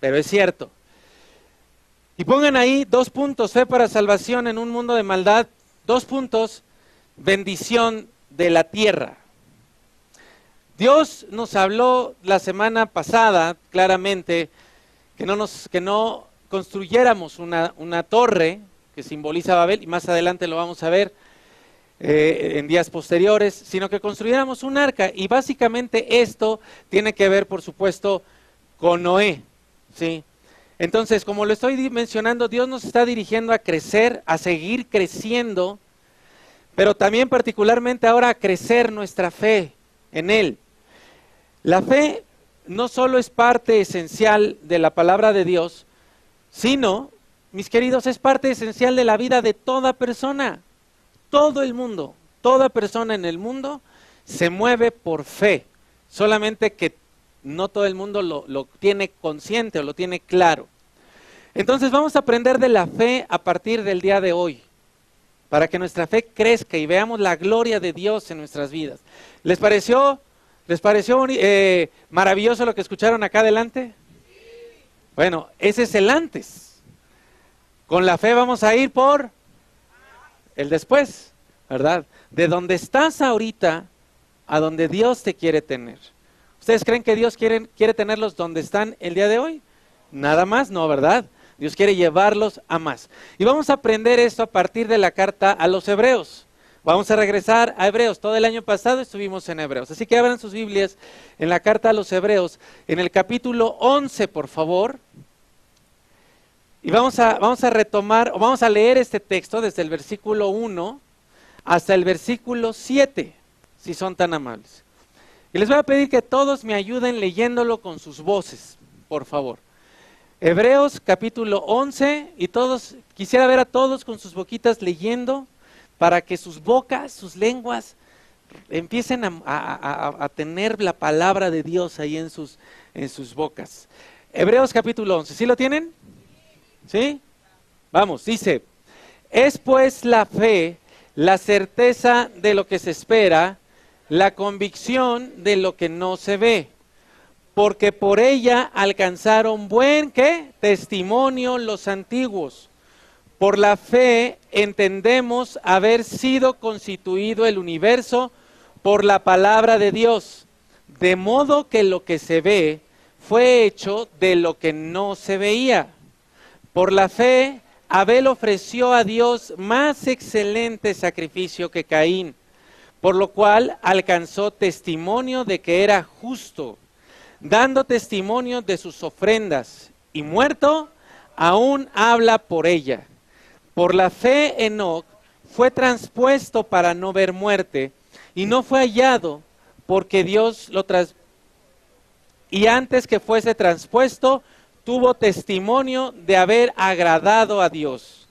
pero es cierto. Y pongan ahí 2 puntos, fe para salvación en un mundo de maldad, 2 puntos, bendición de la tierra. Dios nos habló la semana pasada claramente que no construyéramos una torre que simboliza Babel, y más adelante lo vamos a ver en días posteriores, sino que construyéramos un arca, y básicamente esto tiene que ver, por supuesto, con Noé, ¿sí? Entonces, como lo estoy mencionando, Dios nos está dirigiendo a crecer, a seguir creciendo, pero también particularmente ahora a crecer nuestra fe en Él. La fe no solo es parte esencial de la palabra de Dios, sino, mis queridos, es parte esencial de la vida de toda persona. Todo el mundo, toda persona en el mundo se mueve por fe, solamente que no todo el mundo lo tiene consciente o lo tiene claro. Entonces vamos a aprender de la fe a partir del día de hoy, para que nuestra fe crezca y veamos la gloria de Dios en nuestras vidas. ¿Les pareció maravilloso lo que escucharon acá adelante? Bueno, ese es el antes. Con la fe vamos a ir por el después, ¿verdad? De donde estás ahorita a donde Dios te quiere tener. ¿Ustedes creen que Dios quiere tenerlos donde están el día de hoy? Nada más, no, ¿verdad? Dios quiere llevarlos a más. Y vamos a aprender esto a partir de la carta a los Hebreos. Vamos a regresar a Hebreos. Todo el año pasado estuvimos en Hebreos. Así que abran sus Biblias en la carta a los Hebreos, en el capítulo 11, por favor. Y vamos a retomar, o vamos a leer este texto desde el versículo 1 hasta el versículo 7, si son tan amables. Y les voy a pedir que todos me ayuden leyéndolo con sus voces, por favor. Hebreos capítulo 11, y todos, quisiera ver a todos con sus boquitas leyendo, para que sus bocas, sus lenguas, empiecen a tener la palabra de Dios ahí en sus bocas. Hebreos capítulo 11, ¿sí lo tienen? ¿Sí? Vamos, dice, es pues la fe, la certeza de lo que se espera, la convicción de lo que no se ve, porque por ella alcanzaron buen, ¿qué? Testimonio los antiguos. Por la fe entendemos haber sido constituido el universo por la palabra de Dios, de modo que lo que se ve fue hecho de lo que no se veía. Por la fe, Abel ofreció a Dios más excelente sacrificio que Caín, por lo cual alcanzó testimonio de que era justo, dando testimonio de sus ofrendas, y muerto, aún habla por ella. Por la fe, Enoc fue transpuesto para no ver muerte, y no fue hallado, porque Dios lo y antes que fuese transpuesto, tuvo testimonio de haber agradado a Dios.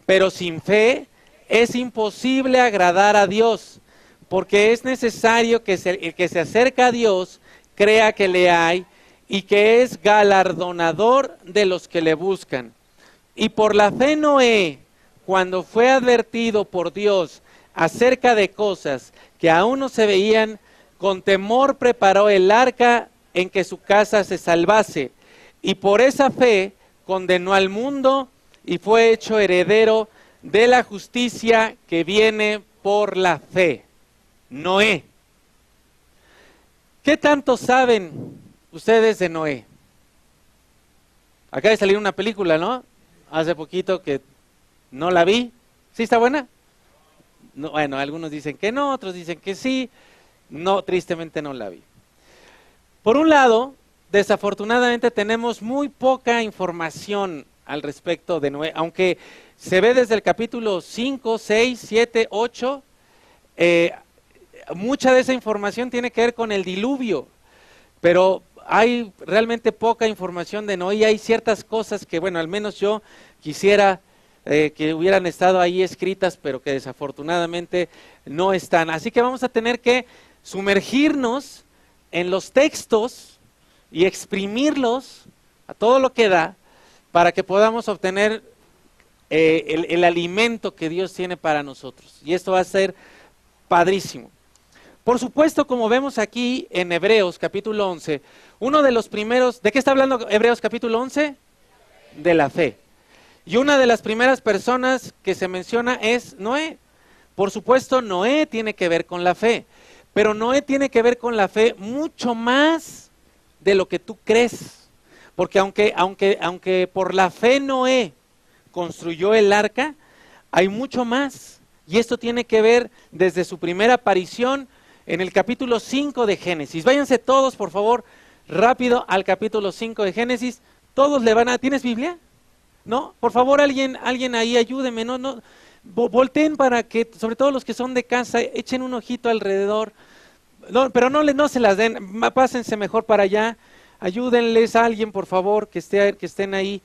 Pero sin fe es imposible agradar a Dios, porque es necesario que el que se acerca a Dios crea que le hay y que es galardonador de los que le buscan. Y por la fe Noé, cuando fue advertido por Dios acerca de cosas que aún no se veían, con temor preparó el arca en que su casa se salvase. Y por esa fe condenó al mundo y fue hecho heredero de la justicia que viene por la fe. Noé. ¿Qué tanto saben ustedes de Noé? Acaba de salir una película, ¿no? Hace poquito que no la vi. ¿Sí está buena? No, bueno, algunos dicen que no, otros dicen que sí. No, tristemente no la vi. Por un lado, desafortunadamente tenemos muy poca información al respecto de Noé, aunque se ve desde el capítulo 5, 6, 7, 8, mucha de esa información tiene que ver con el diluvio, pero hay realmente poca información de Noé y hay ciertas cosas que, bueno, al menos yo quisiera que hubieran estado ahí escritas, pero que desafortunadamente no están. Así que vamos a tener que sumergirnos en los textos y exprimirlos a todo lo que da para que podamos obtener el alimento que Dios tiene para nosotros. Y esto va a ser padrísimo. Por supuesto, como vemos aquí en Hebreos capítulo 11, uno de los primeros, ¿de qué está hablando Hebreos capítulo 11? De la fe. Y una de las primeras personas que se menciona es Noé. Por supuesto, Noé tiene que ver con la fe, pero Noé tiene que ver con la fe mucho más de lo que tú crees. Porque aunque por la fe Noé construyó el arca, hay mucho más. Y esto tiene que ver desde su primera aparición en el capítulo 5 de Génesis. Váyanse todos, por favor, rápido al capítulo 5 de Génesis. Todos le van a... ¿Tienes Biblia? ¿No? Por favor, alguien ahí ayúdeme. No, volteen para que, sobre todo los que son de casa, echen un ojito alrededor. No, pero no se las den, pásense mejor para allá. Ayúdenles a alguien, por favor, que estén ahí,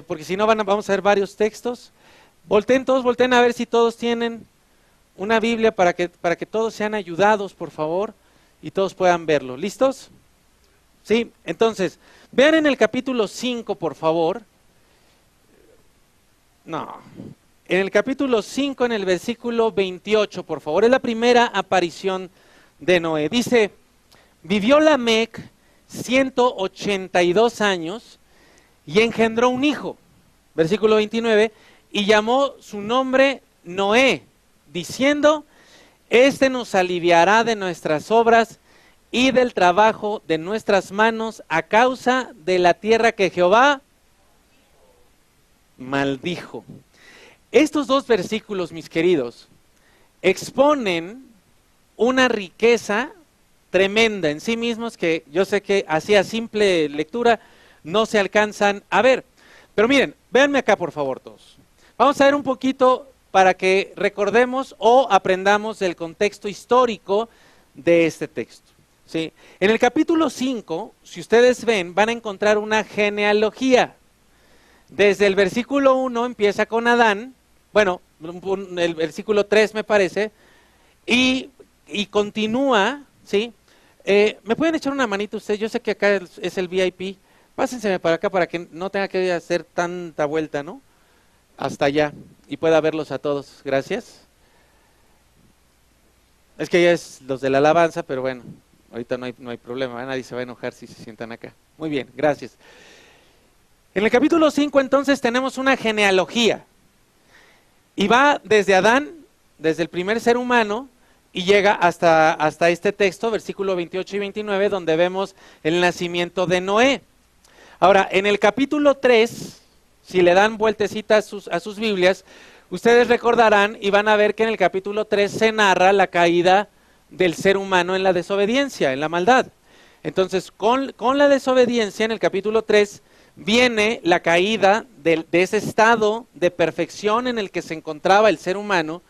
porque si no vamos a ver varios textos. Volteen a ver si todos tienen una Biblia para que todos sean ayudados, por favor, y todos puedan verlo. ¿Listos? Sí, entonces, vean en el capítulo 5, por favor. No, en el capítulo 5, en el versículo 28, por favor, es la primera aparición de Noé. Dice, vivió Lamec 182 años y engendró un hijo. Versículo 29, y llamó su nombre Noé, diciendo, este nos aliviará de nuestras obras y del trabajo de nuestras manos a causa de la tierra que Jehová maldijo. Estos dos versículos, mis queridos, exponen una riqueza tremenda en sí mismos que yo sé que así a simple lectura no se alcanzan a ver. Pero miren, véanme acá por favor todos. Vamos a ver un poquito para que recordemos o aprendamos del contexto histórico de este texto, ¿sí? En el capítulo 5, si ustedes ven, van a encontrar una genealogía. Desde el versículo 1 empieza con Adán, bueno, el versículo 3 me parece, y continúa, ¿sí? ¿Me pueden echar una manita ustedes? Yo sé que acá es el VIP, pásenseme para acá para que no tenga que hacer tanta vuelta, ¿no? Hasta allá, y pueda verlos a todos, gracias. Es que ya es los de la alabanza, pero bueno, ahorita no hay problema, nadie se va a enojar si se sientan acá. Muy bien, gracias. En el capítulo 5 entonces tenemos una genealogía, y va desde Adán, desde el primer ser humano, y llega hasta este texto, versículo 28 y 29, donde vemos el nacimiento de Noé. Ahora, en el capítulo 3, si le dan vueltecita a sus Biblias, ustedes recordarán y van a ver que en el capítulo 3 se narra la caída del ser humano en la desobediencia, en la maldad. Entonces, con la desobediencia, en el capítulo 3, viene la caída de ese estado de perfección en el que se encontraba el ser humano,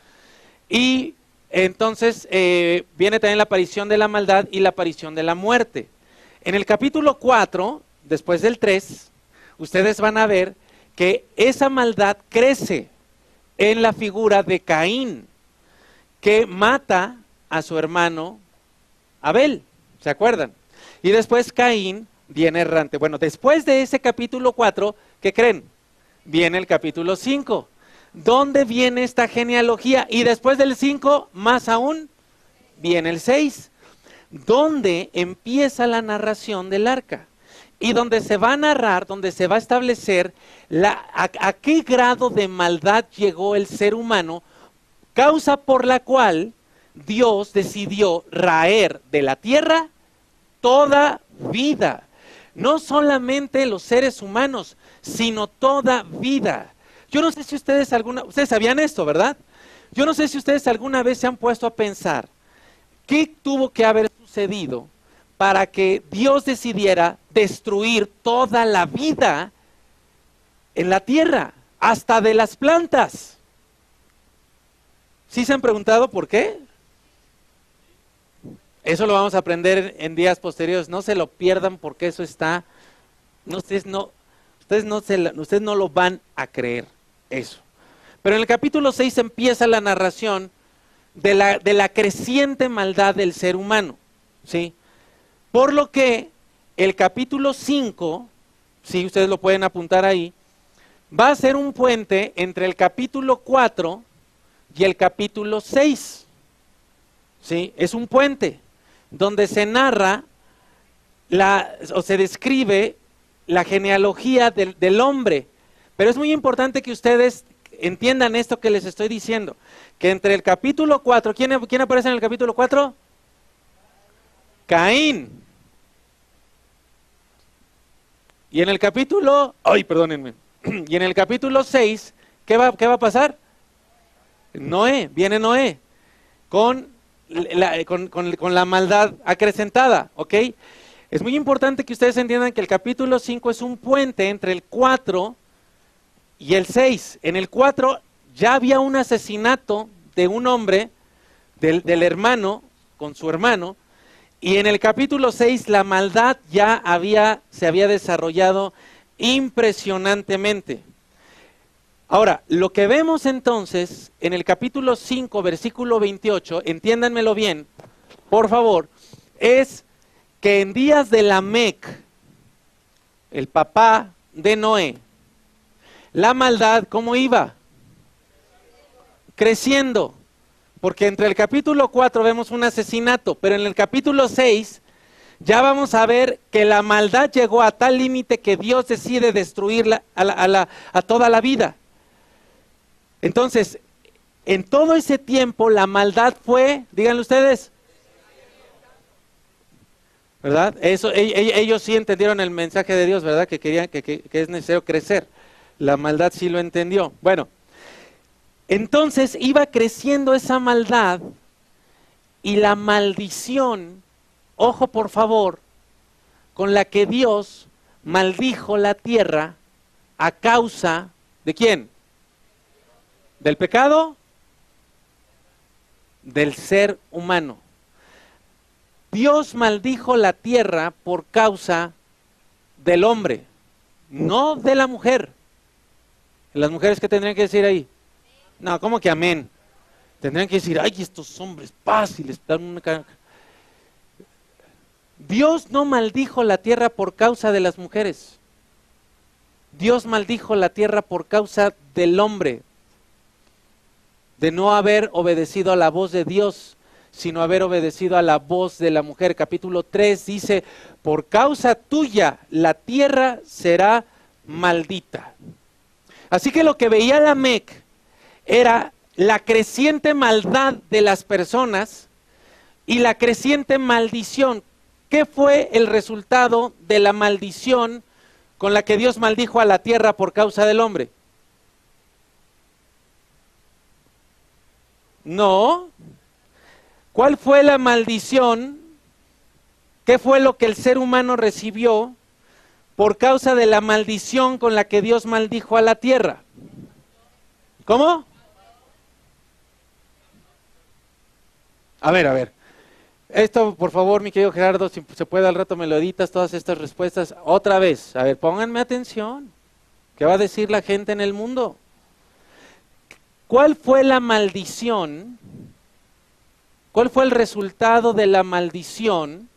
y entonces viene también la aparición de la maldad y la aparición de la muerte. En el capítulo 4, después del 3, ustedes van a ver que esa maldad crece en la figura de Caín, que mata a su hermano Abel, ¿se acuerdan? Y después Caín viene errante. Bueno, después de ese capítulo 4, ¿qué creen? Viene el capítulo 5. ¿Dónde viene esta genealogía? Y después del 5, más aún, viene el 6, donde empieza la narración del arca. Y donde se va a narrar, donde se va a establecer a qué grado de maldad llegó el ser humano, causa por la cual Dios decidió raer de la tierra toda vida. No solamente los seres humanos, sino toda vida. Yo no sé si ustedes sabían esto, ¿verdad? Yo no sé si ustedes alguna vez se han puesto a pensar qué tuvo que haber sucedido para que Dios decidiera destruir toda la vida en la tierra, hasta de las plantas. ¿Sí se han preguntado por qué? Eso lo vamos a aprender en días posteriores, no se lo pierdan porque eso está, ustedes no lo van a creer, eso. Pero en el capítulo 6 empieza la narración de la creciente maldad del ser humano, ¿sí? Por lo que el capítulo 5, si ustedes lo pueden apuntar ahí, va a ser un puente entre el capítulo 4 y el capítulo 6. ¿sí? Es un puente donde se narra o se describe la genealogía del hombre. Pero es muy importante que ustedes entiendan esto que les estoy diciendo, que entre el capítulo 4, ¿quién aparece en el capítulo 4? Caín. Y en el capítulo, perdónenme, y en el capítulo 6, ¿qué va a pasar? Noé, viene Noé, con la maldad acrecentada, ¿ok? Es muy importante que ustedes entiendan que el capítulo 5 es un puente entre el 4 y el 6. En el 4 ya había un asesinato de un hombre, del hermano, con su hermano, y en el capítulo 6 la maldad ya se había desarrollado impresionantemente. Ahora, lo que vemos entonces en el capítulo 5, versículo 28, entiéndanmelo bien, por favor, es que en días de Lamec, el papá de Noé, la maldad, ¿cómo iba? Creciendo. Porque entre el capítulo 4 vemos un asesinato, pero en el capítulo 6 ya vamos a ver que la maldad llegó a tal límite que Dios decide destruirla a toda la vida. Entonces, en todo ese tiempo la maldad fue, díganlo ustedes, ¿verdad? Ellos sí entendieron el mensaje de Dios, ¿verdad? Que querían que es necesario crecer. La maldad sí lo entendió. Bueno, entonces iba creciendo esa maldad y la maldición, ojo por favor, con la que Dios maldijo la tierra a causa ¿de quién? ¿Del pecado? Del ser humano. Dios maldijo la tierra por causa del hombre, no de la mujer. ¿Las mujeres qué tendrían que decir ahí? No, ¿cómo que amén? Tendrían que decir, ay, estos hombres, paz, y les dan una... Dios no maldijo la tierra por causa de las mujeres. Dios maldijo la tierra por causa del hombre, de no haber obedecido a la voz de Dios, sino haber obedecido a la voz de la mujer. Capítulo 3 dice, por causa tuya la tierra será maldita. Así que lo que veía Lamec era la creciente maldad de las personas y la creciente maldición. ¿Qué fue el resultado de la maldición con la que Dios maldijo a la tierra por causa del hombre? No. ¿Cuál fue la maldición? ¿Qué fue lo que el ser humano recibió por causa de la maldición con la que Dios maldijo a la tierra? ¿Cómo? A ver. Esto, por favor, mi querido Gerardo, si se puede al rato me lo editas, todas estas respuestas. Otra vez, a ver, pónganme atención. ¿Qué va a decir la gente en el mundo? ¿Cuál fue la maldición? ¿Cuál fue el resultado de la maldición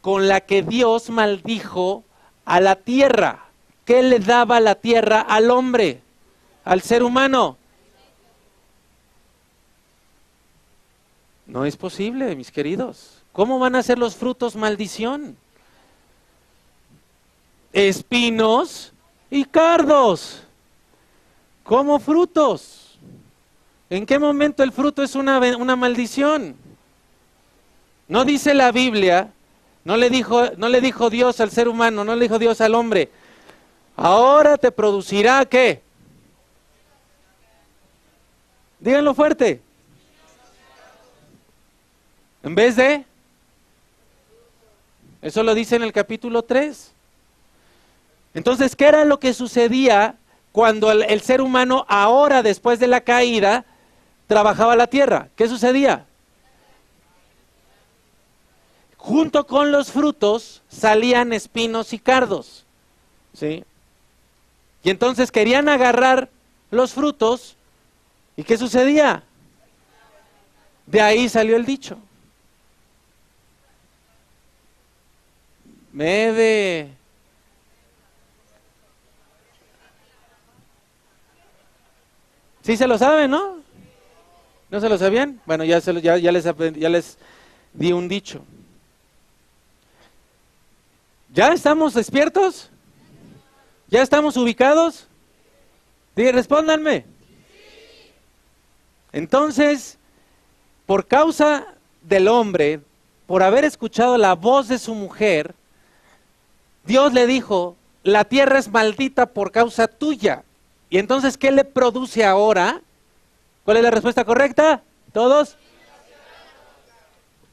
con la que Dios maldijo a la tierra? ¿Qué le daba la tierra al hombre, al ser humano? No es posible, mis queridos. ¿Cómo van a ser los frutos maldición? Espinos y cardos. ¿Cómo frutos? ¿En qué momento el fruto es una maldición? No dice la Biblia, no le dijo Dios al ser humano, no le dijo Dios al hombre, ahora te producirá ¿qué? Díganlo fuerte. En vez de, eso lo dice en el capítulo 3. Entonces, ¿qué era lo que sucedía cuando el ser humano ahora, después de la caída, trabajaba la tierra? ¿Qué sucedía? Junto con los frutos salían espinos y cardos, ¿sí? Y entonces querían agarrar los frutos, ¿y qué sucedía? De ahí salió el dicho. Sí se lo sabe, ¿no? ¿No se lo sabían? Bueno, ya les di un dicho. ¿Ya estamos despiertos? ¿Ya estamos ubicados? Respóndanme. Entonces, por causa del hombre, por haber escuchado la voz de su mujer, Dios le dijo, la tierra es maldita por causa tuya. Y entonces, ¿qué le produce ahora? ¿Cuál es la respuesta correcta? ¿Todos?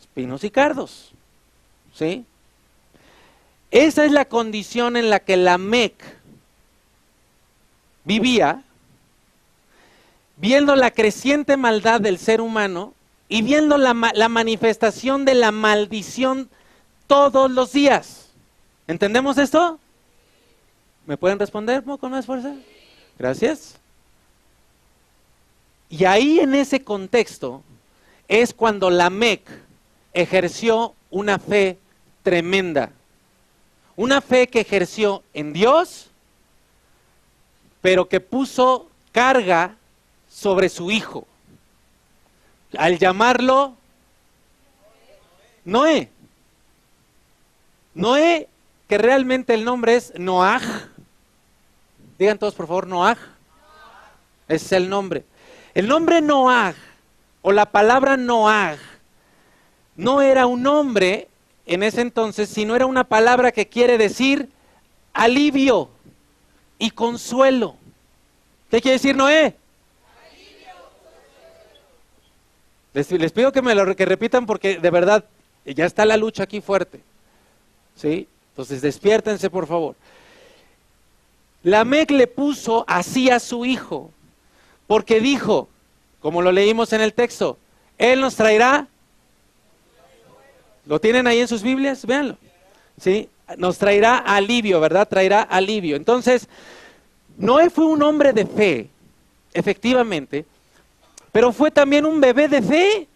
Espinos y cardos. ¿Sí? Esa es la condición en la que Lamec vivía, viendo la creciente maldad del ser humano y viendo la manifestación de la maldición todos los días. ¿Entendemos esto? ¿Me pueden responder con más fuerza? Gracias. Y ahí en ese contexto es cuando Lamec ejerció una fe tremenda. Una fe que ejerció en Dios, pero que puso carga sobre su hijo, al llamarlo Noé. Noé, que realmente el nombre es Noaj. Digan todos por favor, Noaj. Ese es el nombre. El nombre Noaj, o la palabra Noaj, no era un nombre en ese entonces, sino era una palabra que quiere decir alivio y consuelo. ¿Qué quiere decir Noé? Les pido que que repitan porque de verdad ya está la lucha aquí fuerte. ¿Sí? Entonces despiértense por favor. Lamec le puso así a su hijo porque dijo, como lo leímos en el texto, Él nos traerá. ¿Lo tienen ahí en sus Biblias? Véanlo. ¿Sí? Nos traerá alivio, ¿verdad? Traerá alivio. Entonces, Noé fue un hombre de fe, efectivamente, pero fue también un bebé de fe.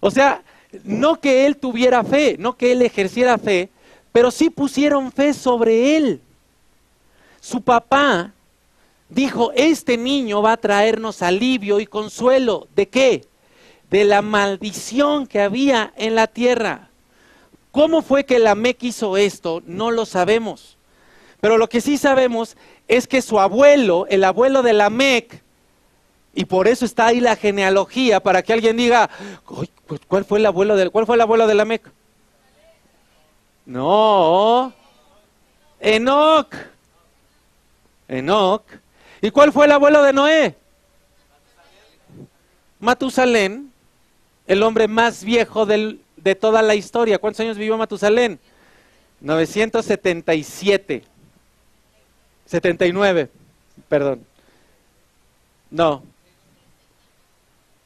O sea, no que él tuviera fe, no que él ejerciera fe, pero sí pusieron fe sobre él. Su papá dijo, este niño va a traernos alivio y consuelo. ¿De qué? De la maldición que había en la tierra. ¿Cómo fue que Lamec hizo esto? No lo sabemos. Pero lo que sí sabemos es que su abuelo, el abuelo de Lamec, y por eso está ahí la genealogía, para que alguien diga, ¿cuál fue el abuelo de Lamec? No, Enoc. Enoc. ¿Y cuál fue el abuelo de Noé? Matusalén, el hombre más viejo de toda la historia. ¿Cuántos años vivió Matusalén? 977. 79, perdón. No.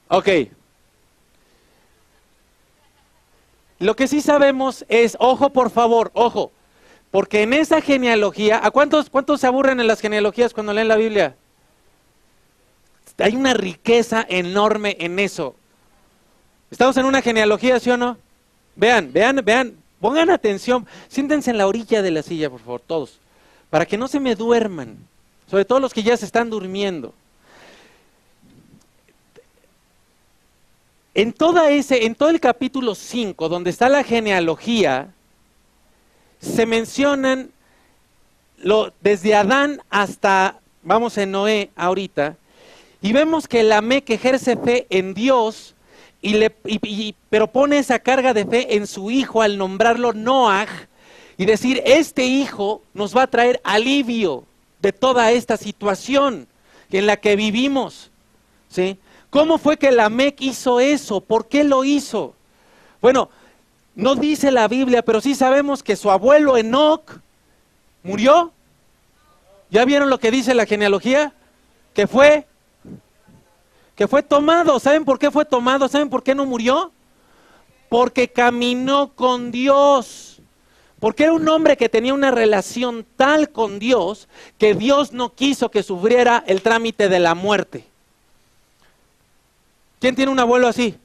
Ok. Lo que sí sabemos es, ojo por favor, ojo, porque en esa genealogía, ¿a cuántos se aburren en las genealogías cuando leen la Biblia? Hay una riqueza enorme en eso. ¿Estamos en una genealogía, sí o no? Vean, pongan atención, siéntense en la orilla de la silla, por favor, todos, para que no se me duerman, sobre todo los que ya se están durmiendo. En todo el capítulo 5, donde está la genealogía, se mencionan desde Adán hasta, vamos en Noé ahorita, y vemos que Lamec ejerce fe en Dios, pero pone esa carga de fe en su hijo al nombrarlo Noaj, y decir, este hijo nos va a traer alivio de toda esta situación en la que vivimos, ¿sí? ¿Cómo fue que Lamec hizo eso? ¿Por qué lo hizo? Bueno, no dice la Biblia, pero sí sabemos que su abuelo Enoc murió. ¿Ya vieron lo que dice la genealogía? Que fue tomado. ¿Saben por qué fue tomado? ¿Saben por qué no murió? Porque caminó con Dios. Porque era un hombre que tenía una relación tal con Dios que Dios no quiso que sufriera el trámite de la muerte. ¿Quién tiene un abuelo así?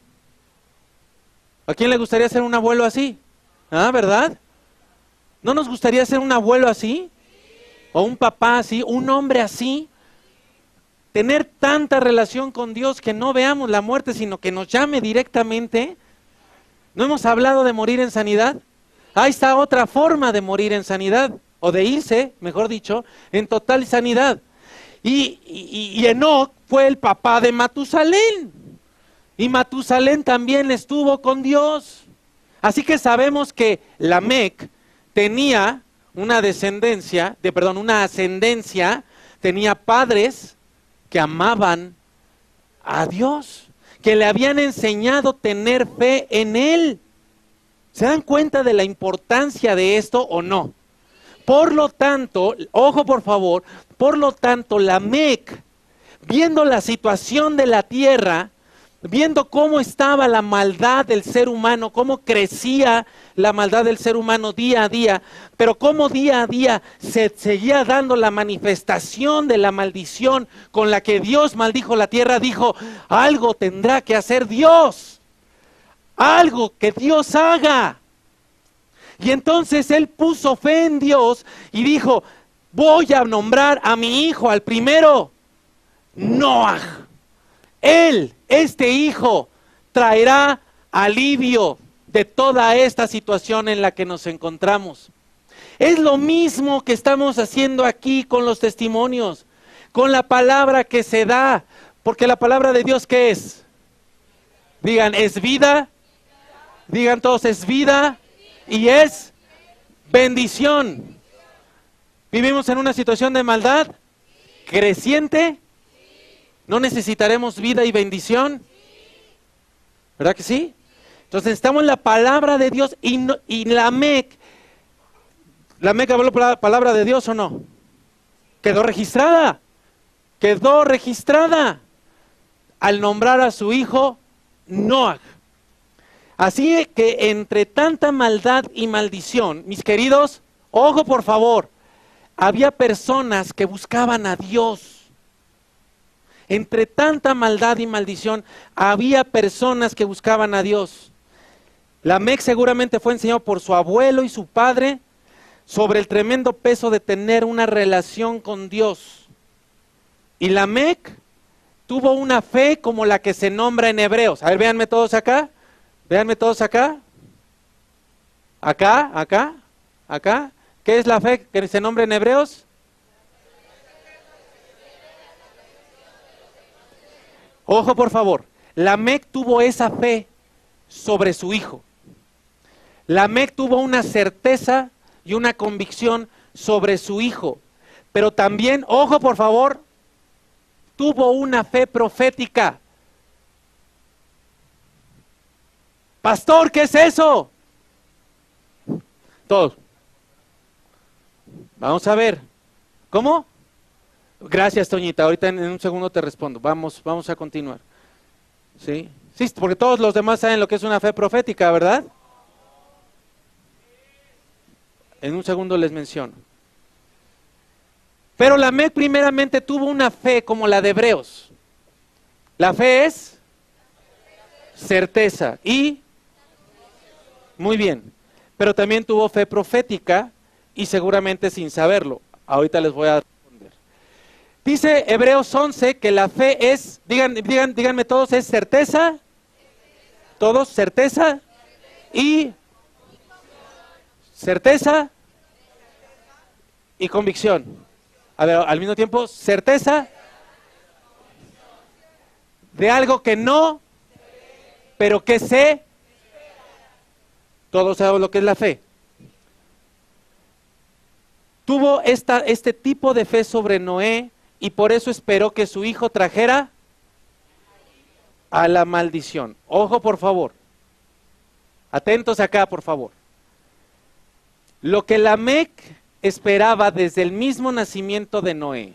¿A quién le gustaría ser un abuelo así? ¿Ah, verdad? ¿No nos gustaría ser un abuelo así? ¿O un papá así? ¿Un hombre así? tener tanta relación con Dios que no veamos la muerte, sino que nos llame directamente. ¿No hemos hablado de morir en sanidad? Ahí está otra forma de morir en sanidad, o de irse, mejor dicho, en total sanidad. Y Enoc fue el papá de Matusalén. Y Matusalén también estuvo con Dios. Así que sabemos que Lamec tenía una ascendencia, tenía padres que amaban a Dios, que le habían enseñado a tener fe en Él. ¿Se dan cuenta de la importancia de esto o no? Por lo tanto, ojo por favor, por lo tanto Lamec, viendo la situación de la tierra, viendo cómo estaba la maldad del ser humano, cómo crecía la maldad del ser humano día a día, pero cómo día a día se seguía dando la manifestación de la maldición con la que Dios maldijo la tierra, dijo, algo tendrá que hacer Dios, algo que Dios haga. Y entonces él puso fe en Dios y dijo, voy a nombrar a mi hijo, al primero, Noah. Este hijo, traerá alivio de toda esta situación en la que nos encontramos. Es lo mismo que estamos haciendo aquí con los testimonios, con la palabra que se da, porque la palabra de Dios, ¿qué es? Digan, ¿es vida? Digan todos, es vida y es bendición. ¿Vivimos en una situación de maldad creciente? ¿No necesitaremos vida y bendición? ¿Verdad que sí? Entonces necesitamos la palabra de Dios y Lamec habló la palabra de Dios, ¿o no? Quedó registrada al nombrar a su hijo Noah. Así que entre tanta maldad y maldición, mis queridos, ojo por favor, había personas que buscaban a Dios. Entre tanta maldad y maldición, había personas que buscaban a Dios. Lamec seguramente fue enseñado por su abuelo y su padre sobre el tremendo peso de tener una relación con Dios. Y Lamec tuvo una fe como la que se nombra en Hebreos. A ver, véanme todos acá. Véanme todos acá. Acá. ¿Qué es la fe que se nombra en Hebreos? Ojo por favor, Lamec tuvo esa fe sobre su hijo. Lamec tuvo una certeza y una convicción sobre su hijo. Pero también, ojo por favor, tuvo una fe profética. Pastor, ¿qué es eso? Todos. Vamos a ver. ¿Cómo? Gracias, Toñita. Ahorita en un segundo te respondo. Vamos a continuar. ¿Sí? Sí, porque todos los demás saben lo que es una fe profética, ¿verdad? En un segundo les menciono. Pero Lamec primeramente tuvo una fe como la de Hebreos. La fe es certeza y muy bien. Pero también tuvo fe profética y seguramente sin saberlo. Ahorita les voy a responder. Dice Hebreos 11 que la fe es, díganme todos, es certeza. Todos, certeza y certeza y convicción. A ver, al mismo tiempo, certeza de algo que no, pero que sé. Todos sabemos lo que es la fe. Tuvo este tipo de fe sobre Noé y por eso esperó que su hijo trajera a la maldición. Ojo, por favor. Atentos acá, por favor. Lo que Lamec esperaba desde el mismo nacimiento de Noé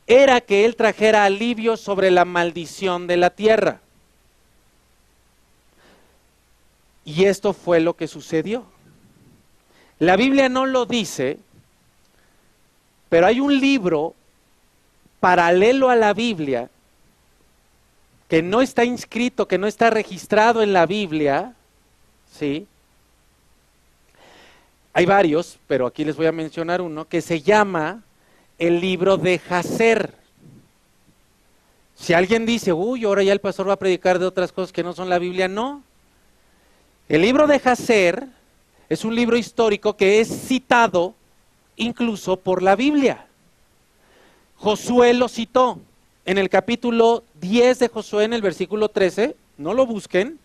era que él trajera alivio sobre la maldición de la tierra. Y esto fue lo que sucedió. La Biblia no lo dice, pero hay un libro paralelo a la Biblia que no está inscrito, que no está registrado en la Biblia, ¿sí? Hay varios, pero aquí les voy a mencionar uno, que se llama el libro de Jacer. Si alguien dice, uy, ahora ya el pastor va a predicar de otras cosas que no son la Biblia, no. El libro de Jacer es un libro histórico que es citado incluso por la Biblia. Josué lo citó en el capítulo 10 de Josué, en el versículo 13, no lo busquen,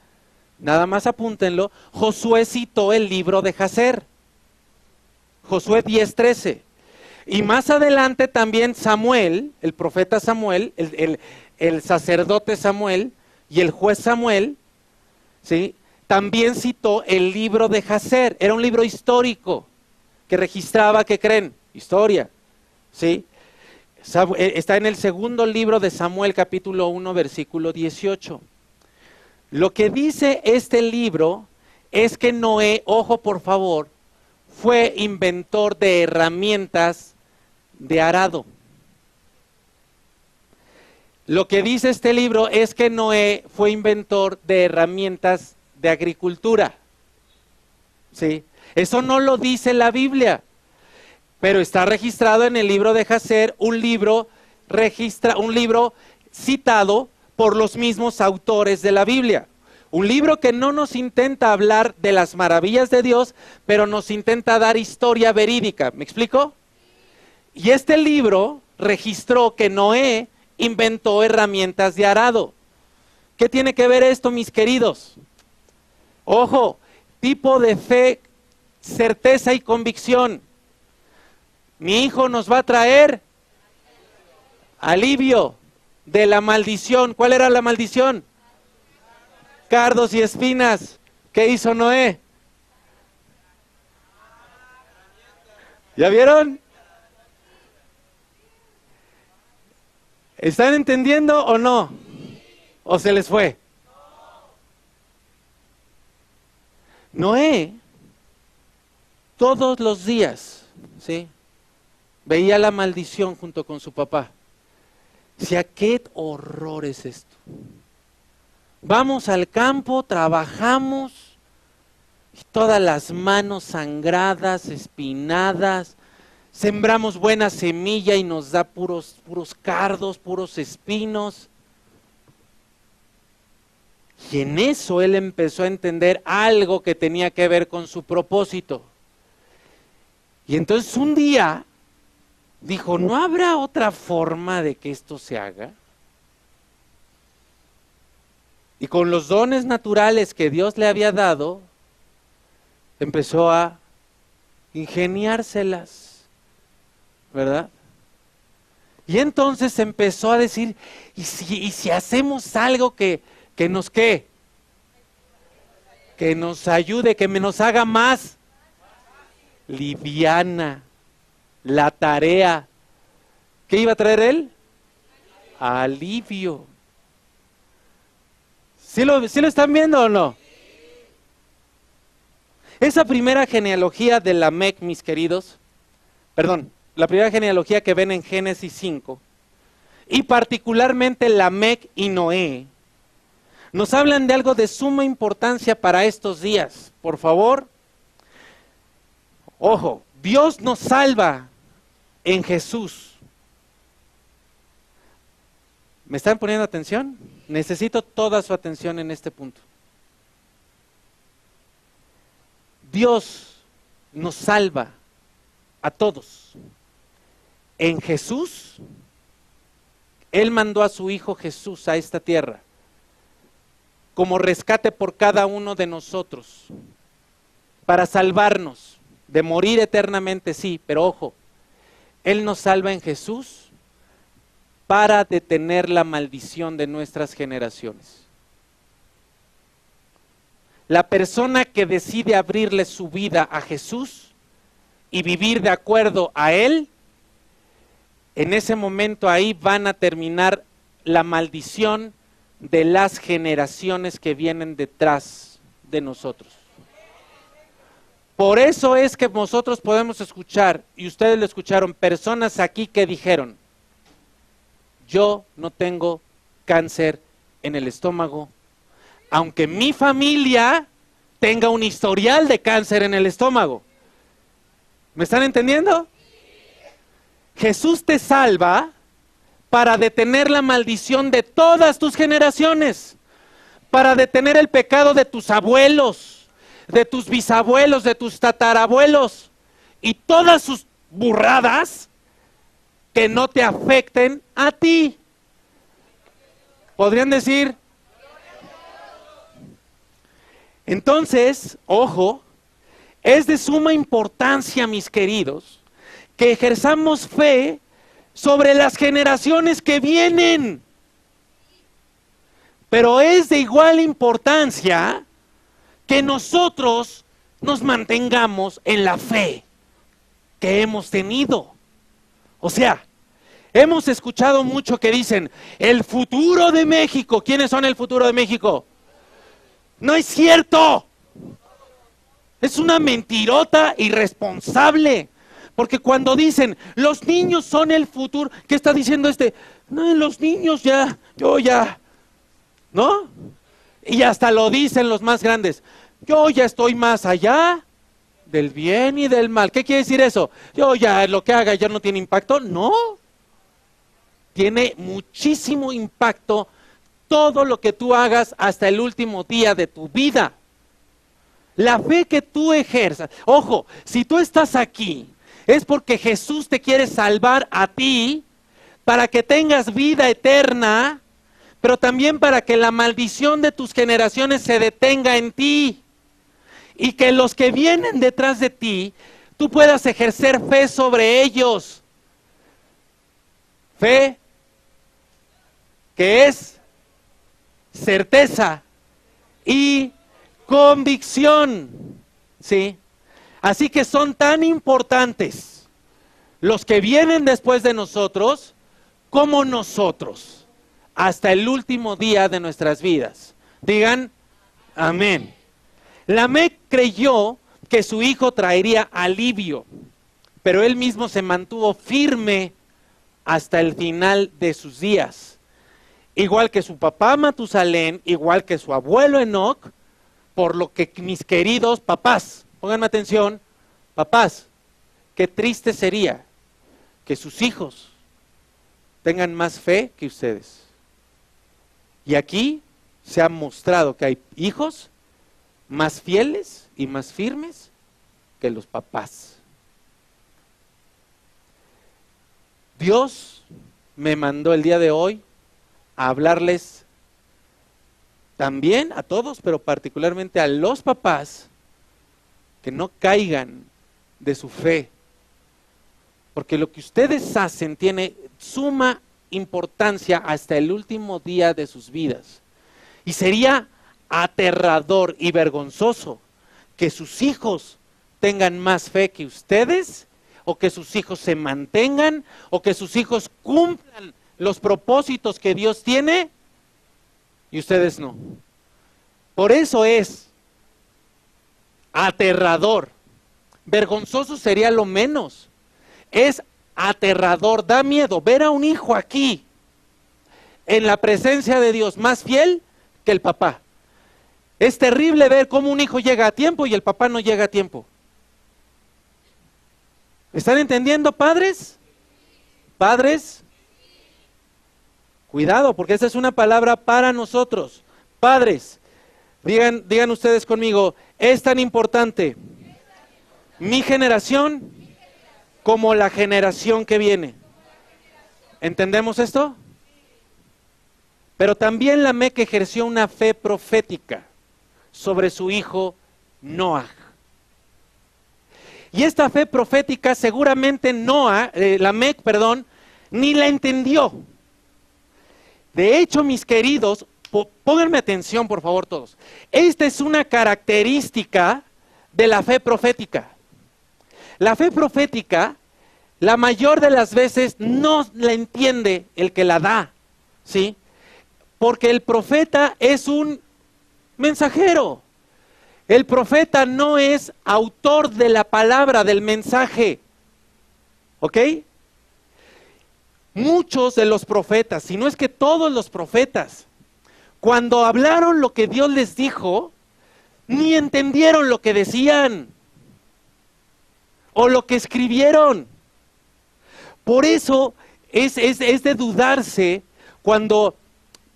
nada más apúntenlo. Josué citó el libro de Jacer, Josué 10:13. Y más adelante también Samuel, el profeta Samuel, el sacerdote Samuel y el juez Samuel, ¿sí?, también citó el libro de Jacer. Era un libro histórico que registraba, ¿qué creen? Historia, ¿sí? Está en el segundo libro de Samuel, capítulo 1, versículo 18. Lo que dice este libro es que Noé, ojo por favor, fue inventor de herramientas de arado. Lo que dice este libro es que Noé fue inventor de herramientas de agricultura. ¿Sí? Eso no lo dice la Biblia, pero está registrado en el libro de Jacer, un libro citado por los mismos autores de la Biblia. Un libro que no nos intenta hablar de las maravillas de Dios, pero nos intenta dar historia verídica. ¿Me explico? Y este libro registró que Noé inventó herramientas de arado. ¿Qué tiene que ver esto, mis queridos? Ojo, tipo de fe, certeza y convicción. Mi hijo nos va a traer alivio de la maldición. ¿Cuál era la maldición? Cardos y espinas. ¿Qué hizo Noé? ¿Ya vieron? ¿Están entendiendo o no? ¿O se les fue? Noé, todos los días, ¿sí?, veía la maldición junto con su papá. Decía, ¿qué horror es esto? Vamos al campo, trabajamos, y todas las manos sangradas, espinadas, sembramos buena semilla y nos da puros cardos, puros espinos. Y en eso él empezó a entender algo que tenía que ver con su propósito. Y entonces un día dijo, ¿no habrá otra forma de que esto se haga? Y con los dones naturales que Dios le había dado, empezó a ingeniárselas, ¿verdad? Y entonces empezó a decir, ¿y si hacemos algo que nos qué? Que nos ayude, que nos haga más liviana la tarea. ¿Qué iba a traer él? Alivio. ¿Sí lo están viendo o no? Esa primera genealogía de Lamec, mis queridos, la primera genealogía que ven en Génesis 5, y particularmente Lamec y Noé, nos hablan de algo de suma importancia para estos días. Por favor, ojo, Dios nos salva en Jesús. ¿Me están poniendo atención? Necesito toda su atención en este punto. Dios nos salva a todos. En Jesús, Él mandó a su Hijo Jesús a esta tierra como rescate por cada uno de nosotros, para salvarnos, de morir eternamente, sí, pero ojo, Él nos salva en Jesús para detener la maldición de nuestras generaciones. La persona que decide abrirle su vida a Jesús y vivir de acuerdo a Él, en ese momento ahí van a terminar la maldición de las generaciones que vienen detrás de nosotros. Por eso es que nosotros podemos escuchar, y ustedes lo escucharon, personas aquí que dijeron, yo no tengo cáncer en el estómago, aunque mi familia tenga un historial de cáncer en el estómago. ¿Me están entendiendo? Jesús te salva para detener la maldición de todas tus generaciones, para detener el pecado de tus abuelos, de tus bisabuelos, de tus tatarabuelos y todas sus burradas que no te afecten a ti. ¿Podrían decir? Entonces, ojo, es de suma importancia, mis queridos, que ejerzamos fe sobre las generaciones que vienen. Pero es de igual importancia que nosotros nos mantengamos en la fe que hemos tenido. O sea, hemos escuchado mucho que dicen, el futuro de México. ¿Quiénes son el futuro de México? No es cierto. Es una mentirota irresponsable. Porque cuando dicen, los niños son el futuro, ¿qué está diciendo este? No, los niños ya, yo ya, ¿no? Y hasta lo dicen los más grandes. Yo ya estoy más allá del bien y del mal. ¿Qué quiere decir eso? Yo ya, lo que haga ya no tiene impacto. No. Tiene muchísimo impacto todo lo que tú hagas hasta el último día de tu vida. La fe que tú ejerzas. Ojo, si tú estás aquí, es porque Jesús te quiere salvar a ti para que tengas vida eterna, pero también para que la maldición de tus generaciones se detenga en ti. Y que los que vienen detrás de ti, tú puedas ejercer fe sobre ellos. Fe que es certeza y convicción, ¿sí? Así que son tan importantes los que vienen después de nosotros como nosotros, hasta el último día de nuestras vidas. Digan, amén. Lamec creyó que su hijo traería alivio, pero él mismo se mantuvo firme hasta el final de sus días. Igual que su papá Matusalén, igual que su abuelo Enoc, por lo que mis queridos papás, pónganme atención, papás, qué triste sería que sus hijos tengan más fe que ustedes. Y aquí se ha mostrado que hay hijos más fieles y más firmes que los papás. Dios me mandó el día de hoy a hablarles también a todos, pero particularmente a los papás, que no caigan de su fe, porque lo que ustedes hacen tiene suma importancia hasta el último día de sus vidas. Y sería aterrador y vergonzoso que sus hijos tengan más fe que ustedes, o que sus hijos se mantengan, o que sus hijos cumplan los propósitos que Dios tiene y ustedes no. Por eso es aterrador. Vergonzoso sería lo menos. Es aterrador, da miedo ver a un hijo aquí en la presencia de Dios más fiel que el papá. Es terrible ver cómo un hijo llega a tiempo y el papá no llega a tiempo. ¿Están entendiendo, padres? Padres, cuidado, porque esa es una palabra para nosotros. Padres, digan ustedes conmigo, es tan importante mi generación como la generación que viene. ¿Entendemos esto? Pero también Lamec ejerció una fe profética sobre su hijo Noah. Y esta fe profética seguramente Lamec, ni la entendió. De hecho, mis queridos, pónganme atención por favor todos. Esta es una característica de la fe profética. La fe profética, la mayor de las veces no la entiende el que la da, ¿sí? Porque el profeta es un mensajero. El profeta no es autor de la palabra, del mensaje. ¿Ok? Muchos de los profetas, si no es que todos los profetas, cuando hablaron lo que Dios les dijo, ni entendieron lo que decían o lo que escribieron. Por eso es de dudarse cuando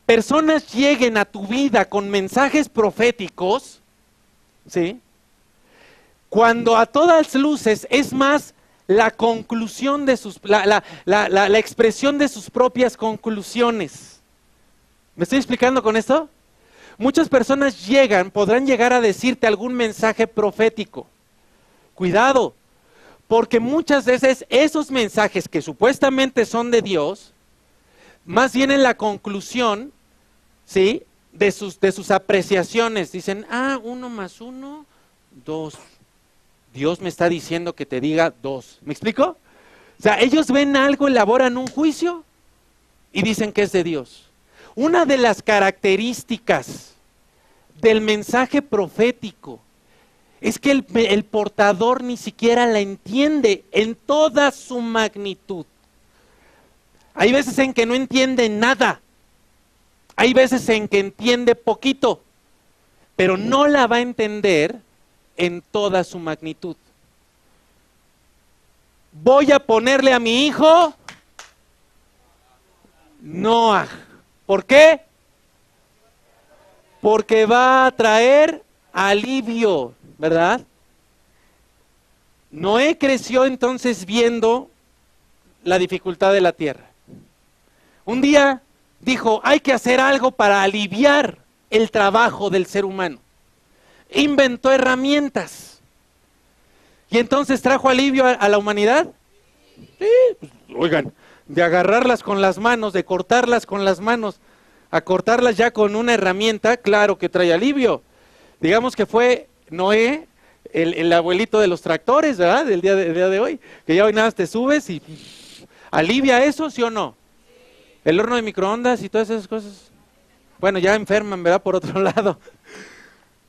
personas lleguen a tu vida con mensajes proféticos, ¿sí? Cuando a todas luces es más la conclusión de la expresión de sus propias conclusiones. ¿Me estoy explicando con esto? Muchas personas podrán llegar a decirte algún mensaje profético. Cuidado, porque muchas veces esos mensajes que supuestamente son de Dios, más bien en la conclusión, ¿sí?, de sus apreciaciones. Dicen, 1 más 1, 2. Dios me está diciendo que te diga 2. ¿Me explico? O sea, ellos ven algo, elaboran un juicio y dicen que es de Dios. Una de las características del mensaje profético es que el portador ni siquiera la entiende en toda su magnitud. Hay veces en que no entiende nada. Hay veces en que entiende poquito, pero no la va a entender en toda su magnitud. Voy a ponerle a mi hijo Noah. ¿Por qué? Porque va a traer alivio, ¿verdad? Noé creció entonces viendo la dificultad de la tierra. Un día dijo, hay que hacer algo para aliviar el trabajo del ser humano. Inventó herramientas. ¿Y entonces trajo alivio a la humanidad? Sí, pues, oigan, de agarrarlas con las manos, de cortarlas con las manos, a cortarlas ya con una herramienta, claro que trae alivio. Digamos que fue Noé, el abuelito de los tractores, ¿verdad? Del día de hoy, que ya hoy nada más te subes y alivia eso, ¿sí o no? El horno de microondas y todas esas cosas. Bueno, ya enferman, ¿verdad? Por otro lado.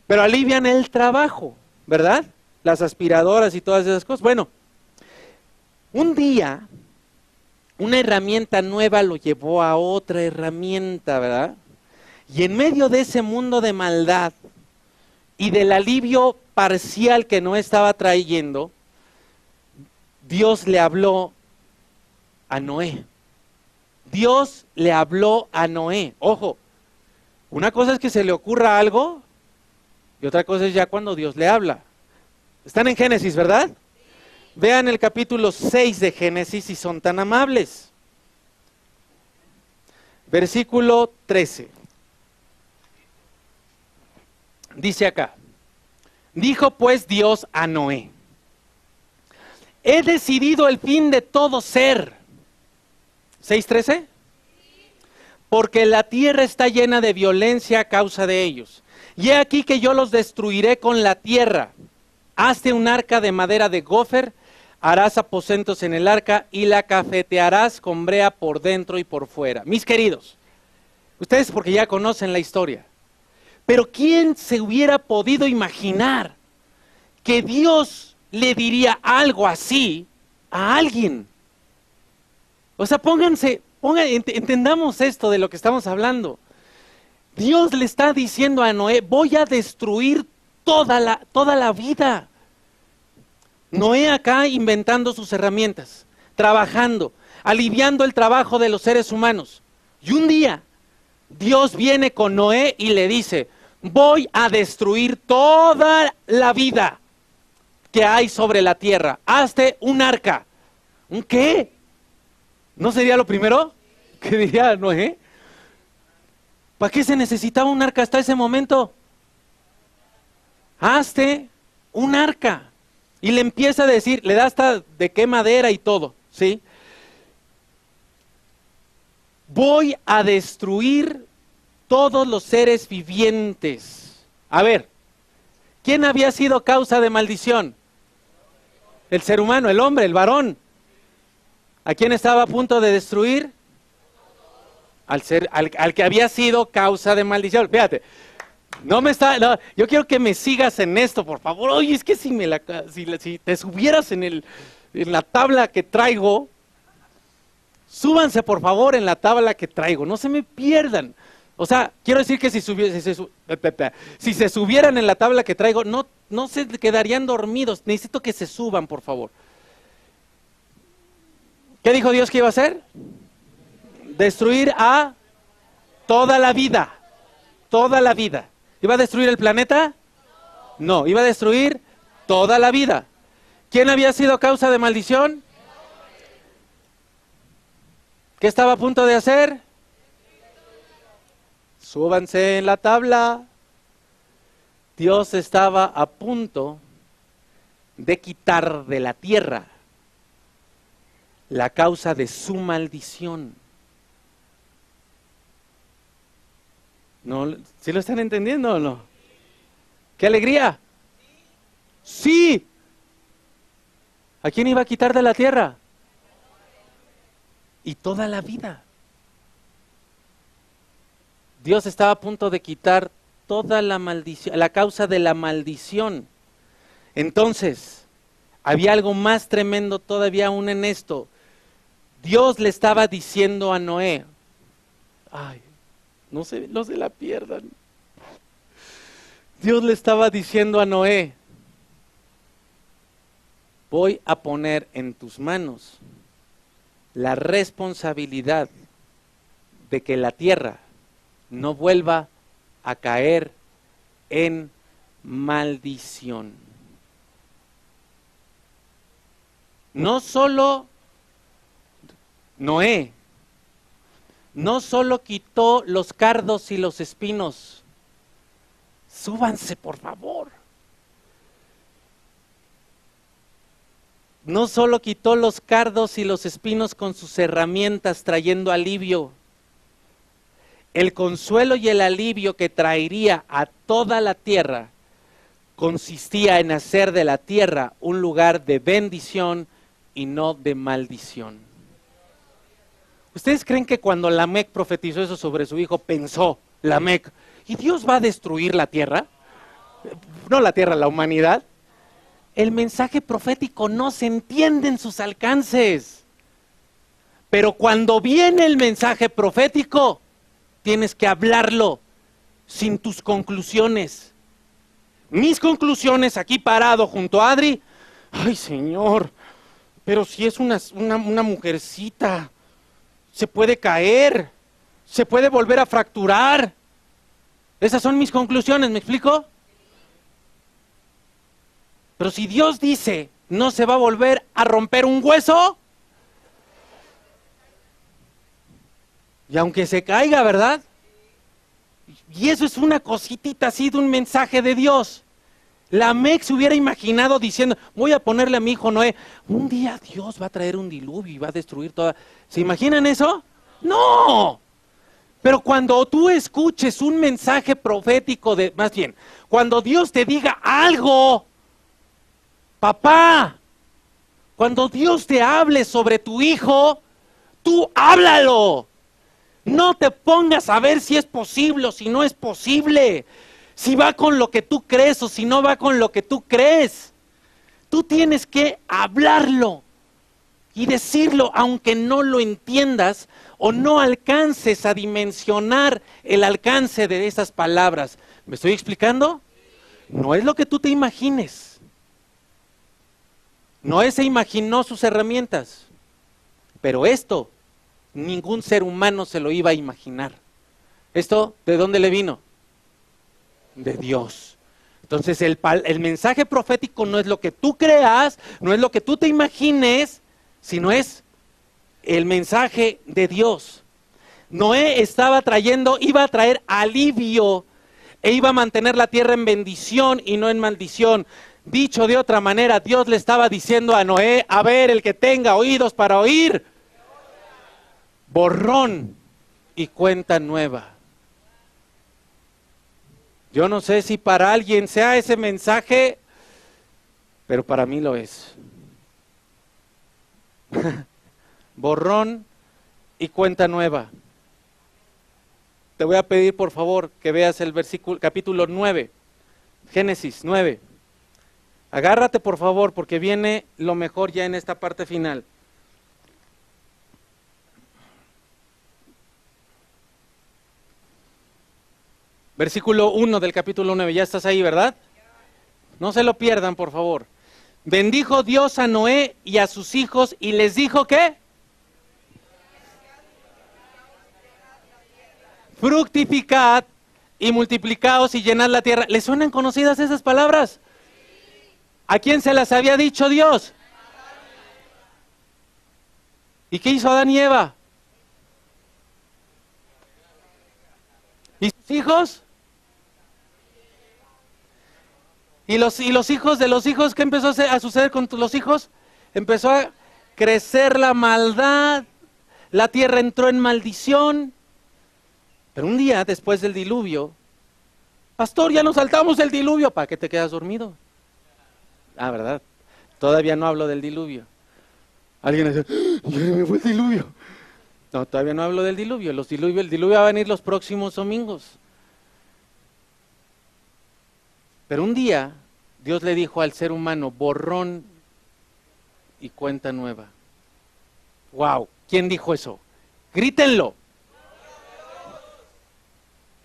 Pero alivian el trabajo, ¿verdad? Las aspiradoras y todas esas cosas. Bueno, un día, una herramienta nueva lo llevó a otra herramienta, ¿verdad? Y en medio de ese mundo de maldad y del alivio parcial que no estaba trayendo, Dios le habló a Noé. Dios le habló a Noé. Ojo, una cosa es que se le ocurra algo y otra cosa es ya cuando Dios le habla. Están en Génesis, ¿verdad? Vean el capítulo 6 de Génesis si son tan amables. Versículo 13. Dice acá, dijo pues Dios a Noé, he decidido el fin de todo ser. 6:13. Porque la tierra está llena de violencia a causa de ellos. Y he aquí que yo los destruiré con la tierra. Hazte un arca de madera de gofer, harás aposentos en el arca y la cafetearás con brea por dentro y por fuera. Mis queridos, ustedes porque ya conocen la historia, pero ¿quién se hubiera podido imaginar que Dios le diría algo así a alguien? O sea, entendamos esto de lo que estamos hablando. Dios le está diciendo a Noé, voy a destruir toda la vida. Noé acá inventando sus herramientas, trabajando, aliviando el trabajo de los seres humanos. Y un día, Dios viene con Noé y le dice, voy a destruir toda la vida que hay sobre la tierra. Hazte un arca. ¿Un qué? ¿No sería lo primero que diría Noé? ¿Para qué se necesitaba un arca hasta ese momento? Hazte un arca. Y le empieza a decir, le da hasta de qué madera y todo, ¿sí? Voy a destruir todos los seres vivientes. A ver, ¿quién había sido causa de maldición? El ser humano, el hombre, el varón. ¿A quién estaba a punto de destruir? Al que había sido causa de maldición. Fíjate, yo quiero que me sigas en esto, por favor. Oye, es que si te subieras en la tabla que traigo, súbanse por favor en la tabla que traigo, no se me pierdan. O sea, quiero decir que si se subieran en la tabla que traigo, no se quedarían dormidos. Necesito que se suban, por favor. ¿Qué dijo Dios que iba a hacer? destruir a toda la vida. Toda la vida. ¿Iba a destruir el planeta? No, iba a destruir toda la vida. ¿Quién había sido causa de maldición? ¿Qué estaba a punto de hacer? Súbanse en la tabla. Dios estaba a punto de quitar de la tierra la causa de su maldición. ¿No? ¿Sí lo están entendiendo o no? ¡Qué alegría! ¡Sí! ¿A quién iba a quitar de la tierra? Y toda la vida. Dios estaba a punto de quitar toda la maldición, la causa de la maldición. Entonces, había algo más tremendo todavía aún en esto. Dios le estaba diciendo a Noé, ay, no se la pierdan. Dios le estaba diciendo a Noé, voy a poner en tus manos la responsabilidad de que la tierra no vuelva a caer en maldición. No solo Noé, no solo quitó los cardos y los espinos, súbanse por favor. No solo quitó los cardos y los espinos con sus herramientas trayendo alivio, el consuelo y el alivio que traería a toda la tierra consistía en hacer de la tierra un lugar de bendición y no de maldición. ¿Ustedes creen que cuando Lamec profetizó eso sobre su hijo, pensó Lamec, ¿y Dios va a destruir la tierra? No la tierra, la humanidad. El mensaje profético no se entiende en sus alcances. Pero cuando viene el mensaje profético, tienes que hablarlo sin tus conclusiones. Mis conclusiones aquí parado junto a Adri, ay Señor, pero si es una mujercita, se puede caer, se puede volver a fracturar. Esas son mis conclusiones, ¿me explico? Pero si Dios dice, no se va a volver a romper un hueso, y aunque se caiga, ¿verdad? Y eso es una cositita así de un mensaje de Dios. Lamec se hubiera imaginado diciendo, voy a ponerle a mi hijo Noé, un día Dios va a traer un diluvio y va a destruir toda... ¿Se imaginan eso? ¡No! Pero cuando tú escuches un mensaje profético, más bien, cuando Dios te diga algo, papá, cuando Dios te hable sobre tu hijo, tú háblalo. No te pongas a ver si es posible o si no es posible, si va con lo que tú crees o si no va con lo que tú crees. Tú tienes que hablarlo y decirlo aunque no lo entiendas o no alcances a dimensionar el alcance de esas palabras. ¿Me estoy explicando? No es lo que tú te imagines. Noé se imaginó sus herramientas, pero esto ningún ser humano se lo iba a imaginar. ¿Esto de dónde le vino? De Dios. Entonces el mensaje profético no es lo que tú creas, no es lo que tú te imagines, sino es el mensaje de Dios. Noé iba a traer alivio e iba a mantener la tierra en bendición y no en maldición. Dicho de otra manera, Dios le estaba diciendo a Noé, a ver, el que tenga oídos para oír, borrón y cuenta nueva. Yo no sé si para alguien sea ese mensaje, pero para mí lo es. Borrón y cuenta nueva. Te voy a pedir por favor que veas el versículo, capítulo 9, Génesis 9. Agárrate por favor porque viene lo mejor ya en esta parte final. Versículo 1 del capítulo 9, ya estás ahí, ¿verdad? No se lo pierdan, por favor. Bendijo Dios a Noé y a sus hijos y les dijo ¿qué? fructificad y multiplicaos y llenad la tierra. ¿Les suenan conocidas esas palabras? ¿A quién se las había dicho Dios? ¿Y qué hizo Adán y Eva? ¿Y sus hijos? ¿Y los hijos de los hijos? ¿Qué empezó a suceder con los hijos? Empezó a crecer la maldad, la tierra entró en maldición. Pero un día después del diluvio, pastor, ya nos saltamos el diluvio. ¿Para qué te quedas dormido? Ah, ¿verdad? Todavía no hablo del diluvio. Alguien dice, ya me fue el diluvio. No, todavía no hablo del diluvio. El diluvio va a venir los próximos domingos. Pero un día, Dios le dijo al ser humano, borrón y cuenta nueva. ¡Wow! ¿Quién dijo eso? ¡Grítenlo!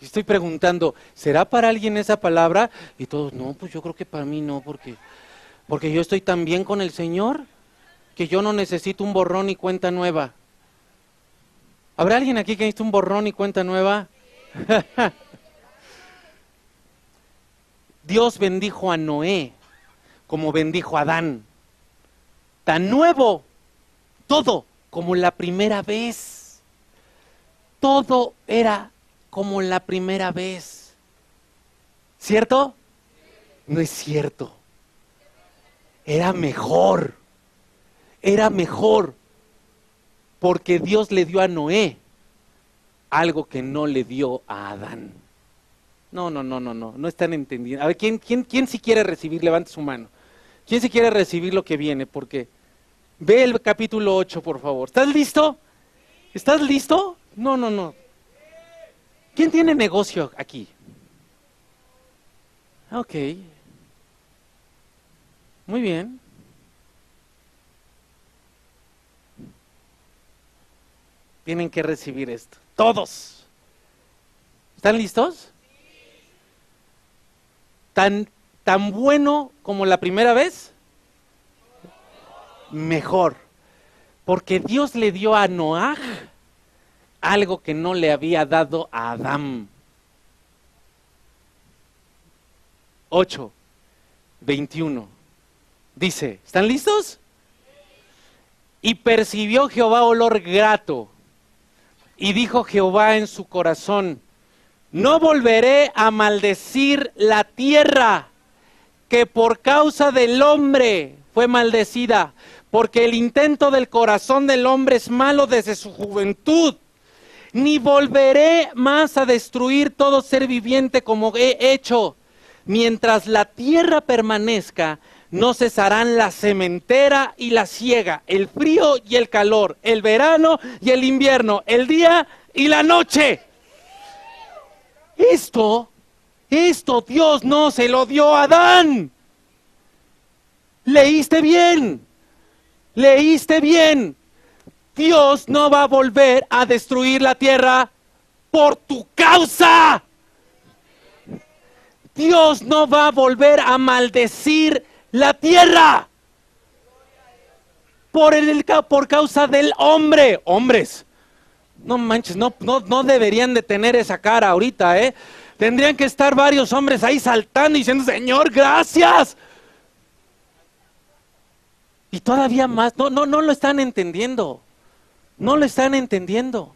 Y estoy preguntando, ¿será para alguien esa palabra? Y todos, no, pues yo creo que para mí no, porque yo estoy tan bien con el Señor que yo no necesito un borrón y cuenta nueva. ¿Habrá alguien aquí que necesita un borrón y cuenta nueva? Dios bendijo a Noé como bendijo a Adán. Tan nuevo, todo como la primera vez. Todo era como la primera vez. ¿Cierto? No es cierto. Era mejor. Era mejor. Porque Dios le dio a Noé algo que no le dio a Adán. No están entendiendo. A ver, ¿quién si quiere recibir? Levante su mano. ¿Quién si quiere recibir lo que viene? Porque ve el capítulo 8, por favor. ¿Estás listo? ¿Estás listo? No. ¿Quién tiene negocio aquí? Ok. Muy bien. Tienen que recibir esto. Todos. ¿Están listos? ¿Tan bueno como la primera vez? Mejor. Porque Dios le dio a Noaj algo que no le había dado a Adán. 8:21. Dice, ¿están listos? Y percibió Jehová olor grato. Y dijo Jehová en su corazón, no volveré a maldecir la tierra que por causa del hombre fue maldecida, porque el intento del corazón del hombre es malo desde su juventud. Ni volveré más a destruir todo ser viviente como he hecho. Mientras la tierra permanezca, no cesarán la sementera y la siega, el frío y el calor, el verano y el invierno, el día y la noche. Esto Dios no se lo dio a Adán. ¿Leíste bien? ¿Leíste bien? Dios no va a volver a destruir la tierra por tu causa. Dios no va a volver a maldecir la tierra por causa del hombre. Hombres, no manches, no deberían de tener esa cara ahorita, ¿eh? Tendrían que estar varios hombres ahí saltando y diciendo, Señor, gracias. Y todavía más, no lo están entendiendo. No lo están entendiendo.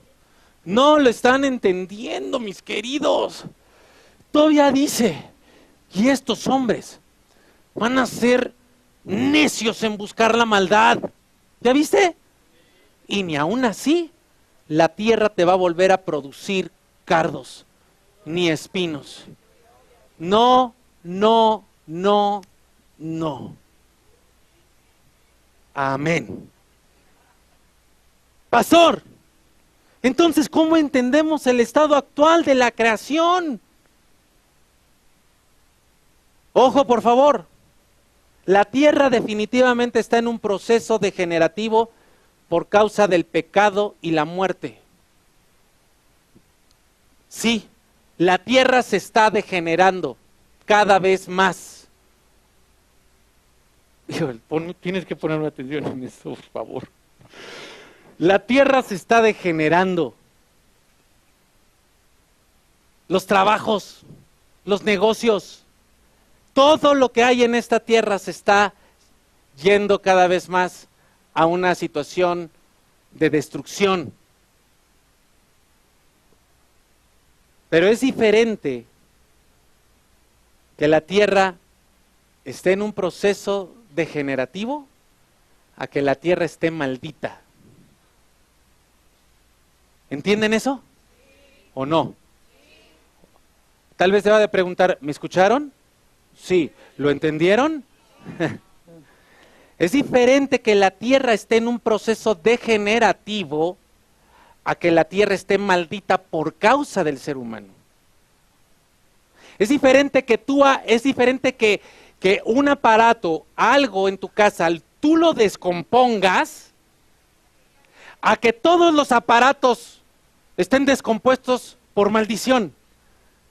No lo están entendiendo, mis queridos. Todavía dice, y estos hombres van a ser necios en buscar la maldad. ¿Ya viste? Y ni aún así, la tierra te va a volver a producir cardos, ni espinos. No. Amén. Pastor, entonces, ¿cómo entendemos el estado actual de la creación? Ojo, por favor. La tierra definitivamente está en un proceso degenerativo por causa del pecado y la muerte. Sí, la tierra se está degenerando cada vez más. Tienes que ponerme atención en eso, por favor. La tierra se está degenerando. los trabajos, los negocios, todo lo que hay en esta tierra se está yendo cada vez más a una situación de destrucción. Pero es diferente que la tierra esté en un proceso degenerativo a que la tierra esté maldita. ¿Entienden eso? ¿O no? Tal vez deba de preguntar, ¿me escucharon? Sí. ¿Lo entendieron? Es diferente que la tierra esté en un proceso degenerativo a que la tierra esté maldita por causa del ser humano. Es diferente que un aparato, algo en tu casa, tú lo descompongas, a que todos los aparatos estén descompuestos por maldición.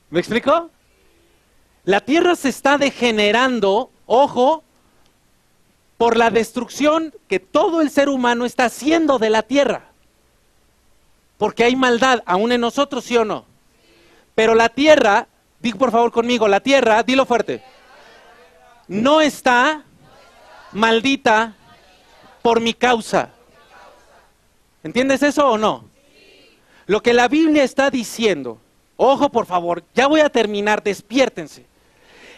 ¿Me explico? La tierra se está degenerando, ojo, por la destrucción que todo el ser humano está haciendo de la tierra. Porque hay maldad, aún en nosotros, ¿sí o no? Pero la tierra, di por favor conmigo, la tierra, dilo fuerte, no está maldita por mi causa. ¿Entiendes eso o no? Lo que la Biblia está diciendo, ojo por favor, ya voy a terminar, despiértense,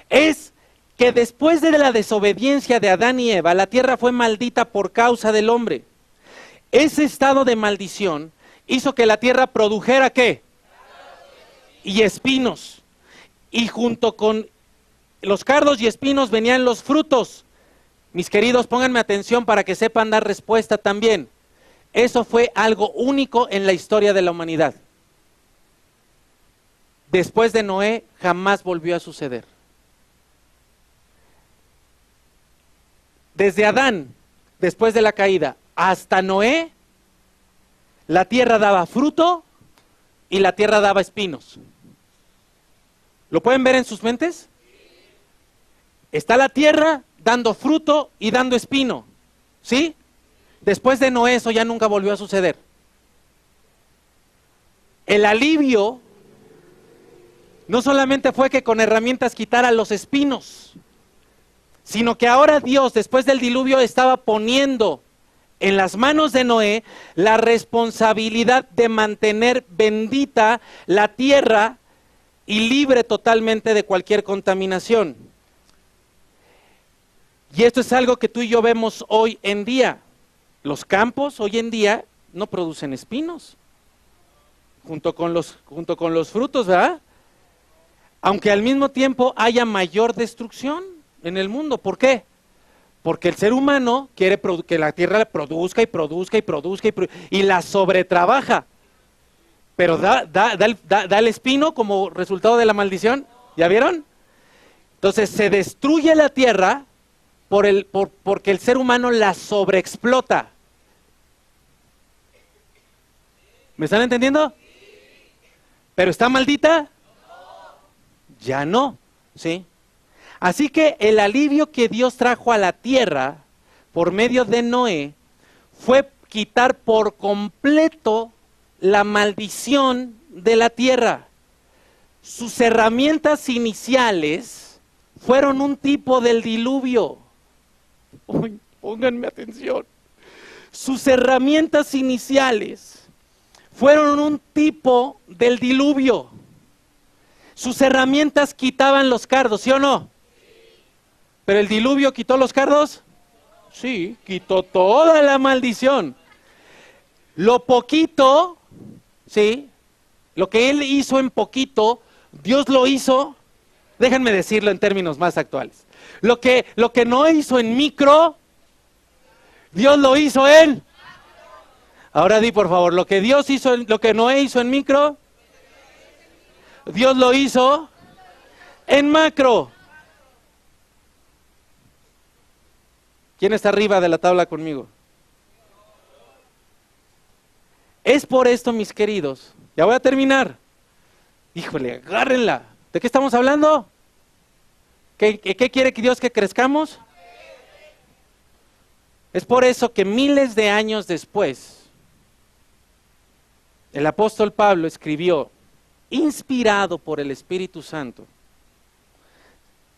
es que después de la desobediencia de Adán y Eva, la tierra fue maldita por causa del hombre. Ese estado de maldición hizo que la tierra produjera ¿qué? Y espinos. Y junto con los cardos y espinos venían los frutos. Mis queridos, pónganme atención para que sepan dar respuesta también. Eso fue algo único en la historia de la humanidad. Después de Noé, jamás volvió a suceder. Desde Adán, después de la caída, hasta Noé, la tierra daba fruto y la tierra daba espinos. ¿Lo pueden ver en sus mentes? Está la tierra dando fruto y dando espino, ¿sí? Después de Noé eso ya nunca volvió a suceder. El alivio no solamente fue que con herramientas quitara los espinos, sino que ahora Dios, después del diluvio, estaba poniendo en las manos de Noé la responsabilidad de mantener bendita la tierra y libre totalmente de cualquier contaminación. Y esto es algo que tú y yo vemos hoy en día. Los campos hoy en día no producen espinos, junto con los frutos, ¿verdad? Aunque al mismo tiempo haya mayor destrucción en el mundo. ¿Por qué? Porque el ser humano quiere que la tierra produzca y produzca y produzca y la sobretrabaja. Pero da el espino como resultado de la maldición. ¿Ya vieron? Entonces se destruye la tierra porque el ser humano la sobreexplota. ¿Me están entendiendo? ¿Pero está maldita? Ya no, ¿sí? Así que el alivio que Dios trajo a la tierra por medio de Noé fue quitar por completo la maldición de la tierra. Sus herramientas iniciales fueron un tipo del diluvio. Uy, pónganme atención. Sus herramientas iniciales fueron un tipo del diluvio. Sus herramientas quitaban los cardos, ¿sí o no? ¿Pero el diluvio quitó los cardos? Sí, quitó toda la maldición. Lo poquito, ¿sí? Lo que él hizo en poquito, Dios lo hizo, déjenme decirlo en términos más actuales. Lo que no hizo en micro, Dios lo hizo en. Ahora di por favor, lo que Noé hizo en micro, Dios lo hizo en macro. ¿Quién está arriba de la tabla conmigo? Es por esto, mis queridos, ya voy a terminar. Híjole, agárrenla. ¿De qué estamos hablando? ¿Qué quiere Dios que crezcamos? Es por eso que miles de años después, el apóstol Pablo escribió, inspirado por el Espíritu Santo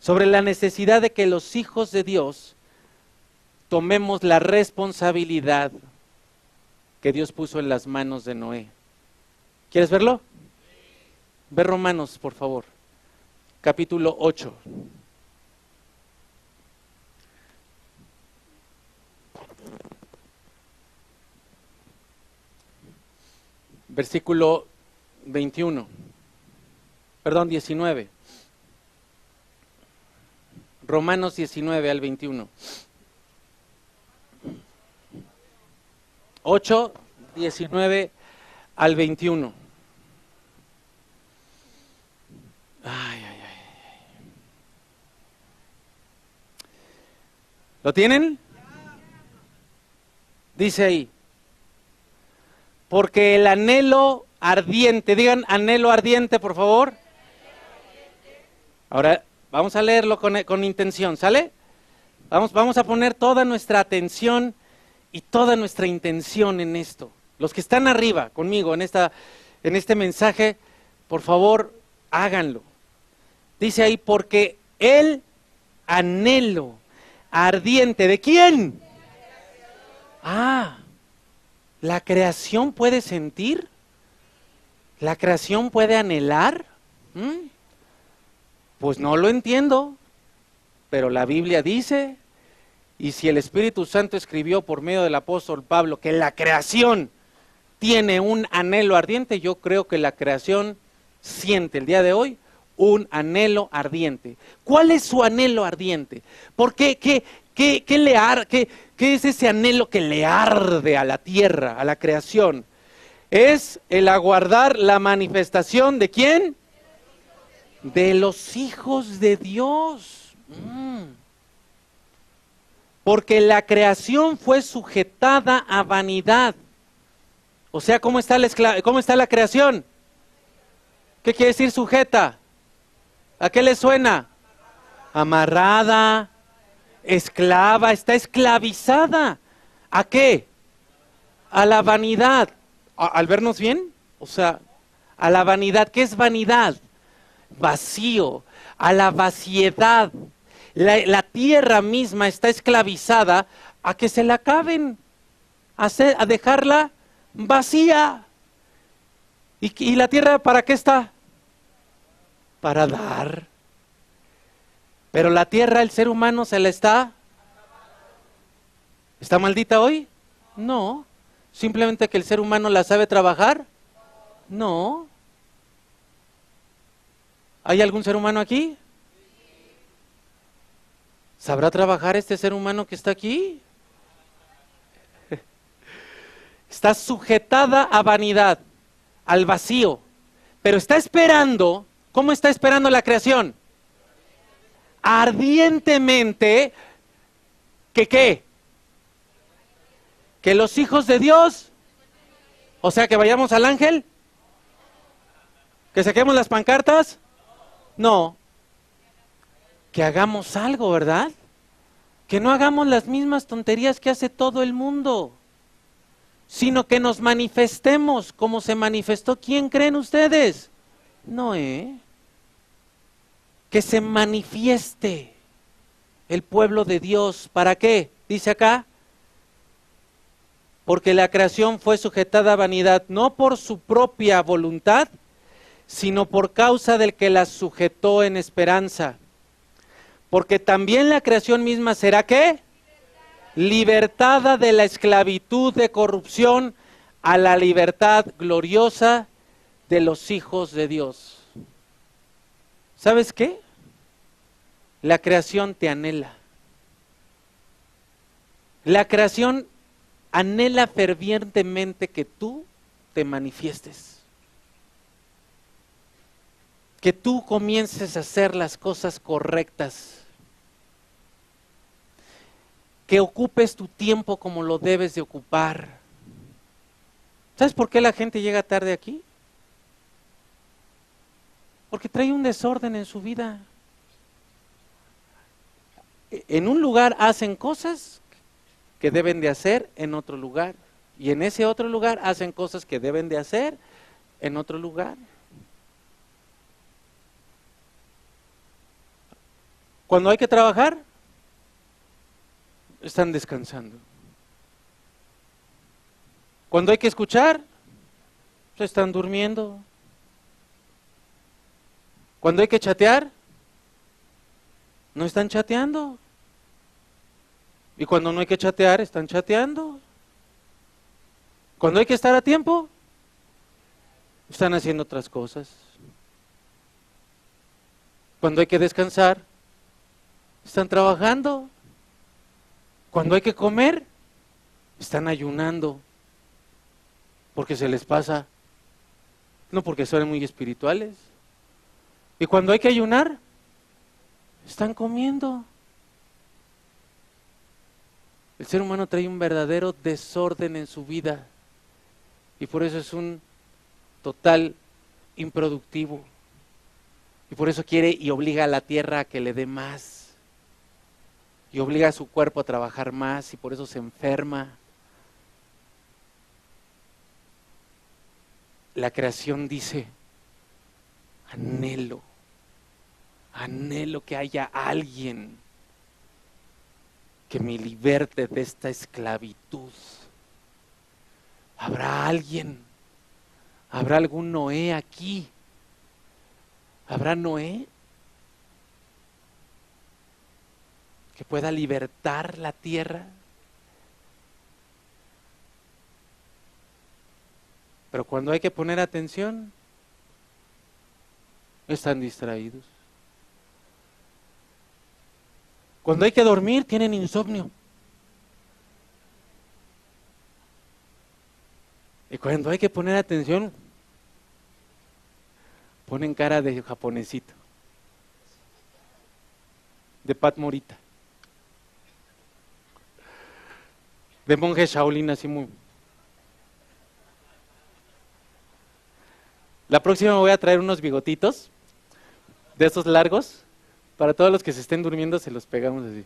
sobre la necesidad de que los hijos de Dios tomemos la responsabilidad que Dios puso en las manos de Noé. ¿Quieres verlo? Ve Romanos, por favor, capítulo 8. Versículo 21. Perdón, 19. Romanos 19 al 21. 8, 19 al 21. Ay, ay, ay. ¿Lo tienen? Dice ahí. Porque el anhelo ardiente, digan anhelo ardiente, por favor. Ahora, vamos a leerlo con intención, ¿sale? Vamos a poner toda nuestra atención y toda nuestra intención en esto. Los que están arriba conmigo en este mensaje, por favor, háganlo. Dice ahí, porque el anhelo ardiente, ¿de quién? ¿La creación puede sentir? ¿La creación puede anhelar? Pues no lo entiendo, pero la Biblia dice, y si el Espíritu Santo escribió por medio del apóstol Pablo que la creación tiene un anhelo ardiente, yo creo que la creación siente el día de hoy un anhelo ardiente. ¿Cuál es su anhelo ardiente? ¿Por qué? ¿Qué es ese anhelo que le arde a la tierra, a la creación? Es el aguardar la manifestación ¿de quién? De los hijos de Dios. Porque la creación fue sujetada a vanidad. O sea, ¿cómo está la creación? ¿Qué quiere decir sujeta? ¿A qué le suena? Amarrada, esclava, está esclavizada. ¿A qué? A la vanidad. ¿Al vernos bien? O sea, a la vanidad. ¿Qué es vanidad? Vacío, a la vaciedad. La tierra misma está esclavizada a que se la acaben, a dejarla vacía. ¿Y la tierra para qué está? Para dar. Pero la tierra, el ser humano se la está maldita hoy? No. Simplemente que el ser humano la sabe trabajar. No. ¿Hay algún ser humano aquí? ¿Sabrá trabajar este ser humano que está aquí? Está sujetada a vanidad, al vacío, pero está esperando. ¿Cómo está esperando la creación? Ardientemente, ¿que qué? Que los hijos de Dios, o sea, que vayamos al ángel, que saquemos las pancartas, no, que hagamos algo, ¿verdad? Que no hagamos las mismas tonterías que hace todo el mundo, sino que nos manifestemos como se manifestó. ¿Quién creen ustedes? Noé. Que se manifieste el pueblo de Dios. ¿Para qué? Dice acá. Porque la creación fue sujetada a vanidad, no por su propia voluntad, sino por causa del que la sujetó en esperanza. Porque también la creación misma será ¿qué? Libertada de la esclavitud de corrupción a la libertad gloriosa de los hijos de Dios. ¿Sabes qué? La creación te anhela. La creación anhela fervientemente que tú te manifiestes. Que tú comiences a hacer las cosas correctas. Que ocupes tu tiempo como lo debes de ocupar. ¿Sabes por qué la gente llega tarde aquí? Porque trae un desorden en su vida. En un lugar hacen cosas que deben de hacer en otro lugar. Y en ese otro lugar hacen cosas que deben de hacer en otro lugar. Cuando hay que trabajar, están descansando. Cuando hay que escuchar, se están durmiendo. Cuando hay que chatear, no están chateando. Y cuando no hay que chatear, están chateando. Cuando hay que estar a tiempo, están haciendo otras cosas. Cuando hay que descansar, están trabajando. Cuando hay que comer, están ayunando. Porque se les pasa, no porque son muy espirituales. Y cuando hay que ayunar, están comiendo. El ser humano trae un verdadero desorden en su vida y por eso es un total improductivo. Y por eso quiere y obliga a la tierra a que le dé más. Y obliga a su cuerpo a trabajar más y por eso se enferma. La creación dice, anhelo que haya alguien que me liberte de esta esclavitud. ¿Habrá alguien? ¿Habrá algún Noé aquí? ¿Habrá Noé que pueda libertar la tierra? Pero cuando hay que poner atención, están distraídos. Cuando hay que dormir, tienen insomnio. Y cuando hay que poner atención, ponen cara de japonesito, de Pat Morita, de monje Shaolin, así muy. La próxima me voy a traer unos bigotitos, de esos largos, para todos los que se estén durmiendo se los pegamos así.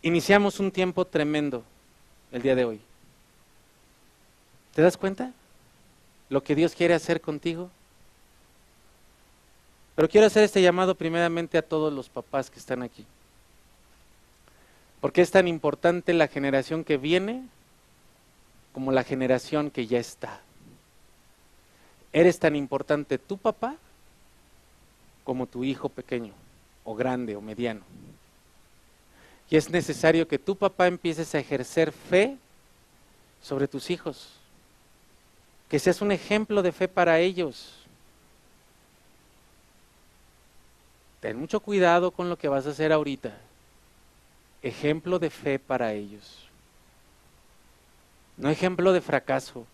Iniciamos un tiempo tremendo el día de hoy. ¿Te das cuenta? Lo que Dios quiere hacer contigo. Pero quiero hacer este llamado primeramente a todos los papás que están aquí. Porque es tan importante la generación que viene como la generación que ya está. Eres tan importante tu papá como tu hijo pequeño, o grande, o mediano. Y es necesario que tu papá empieces a ejercer fe sobre tus hijos. Que seas un ejemplo de fe para ellos. Ten mucho cuidado con lo que vas a hacer ahorita. Ejemplo de fe para ellos. No ejemplo de fracaso.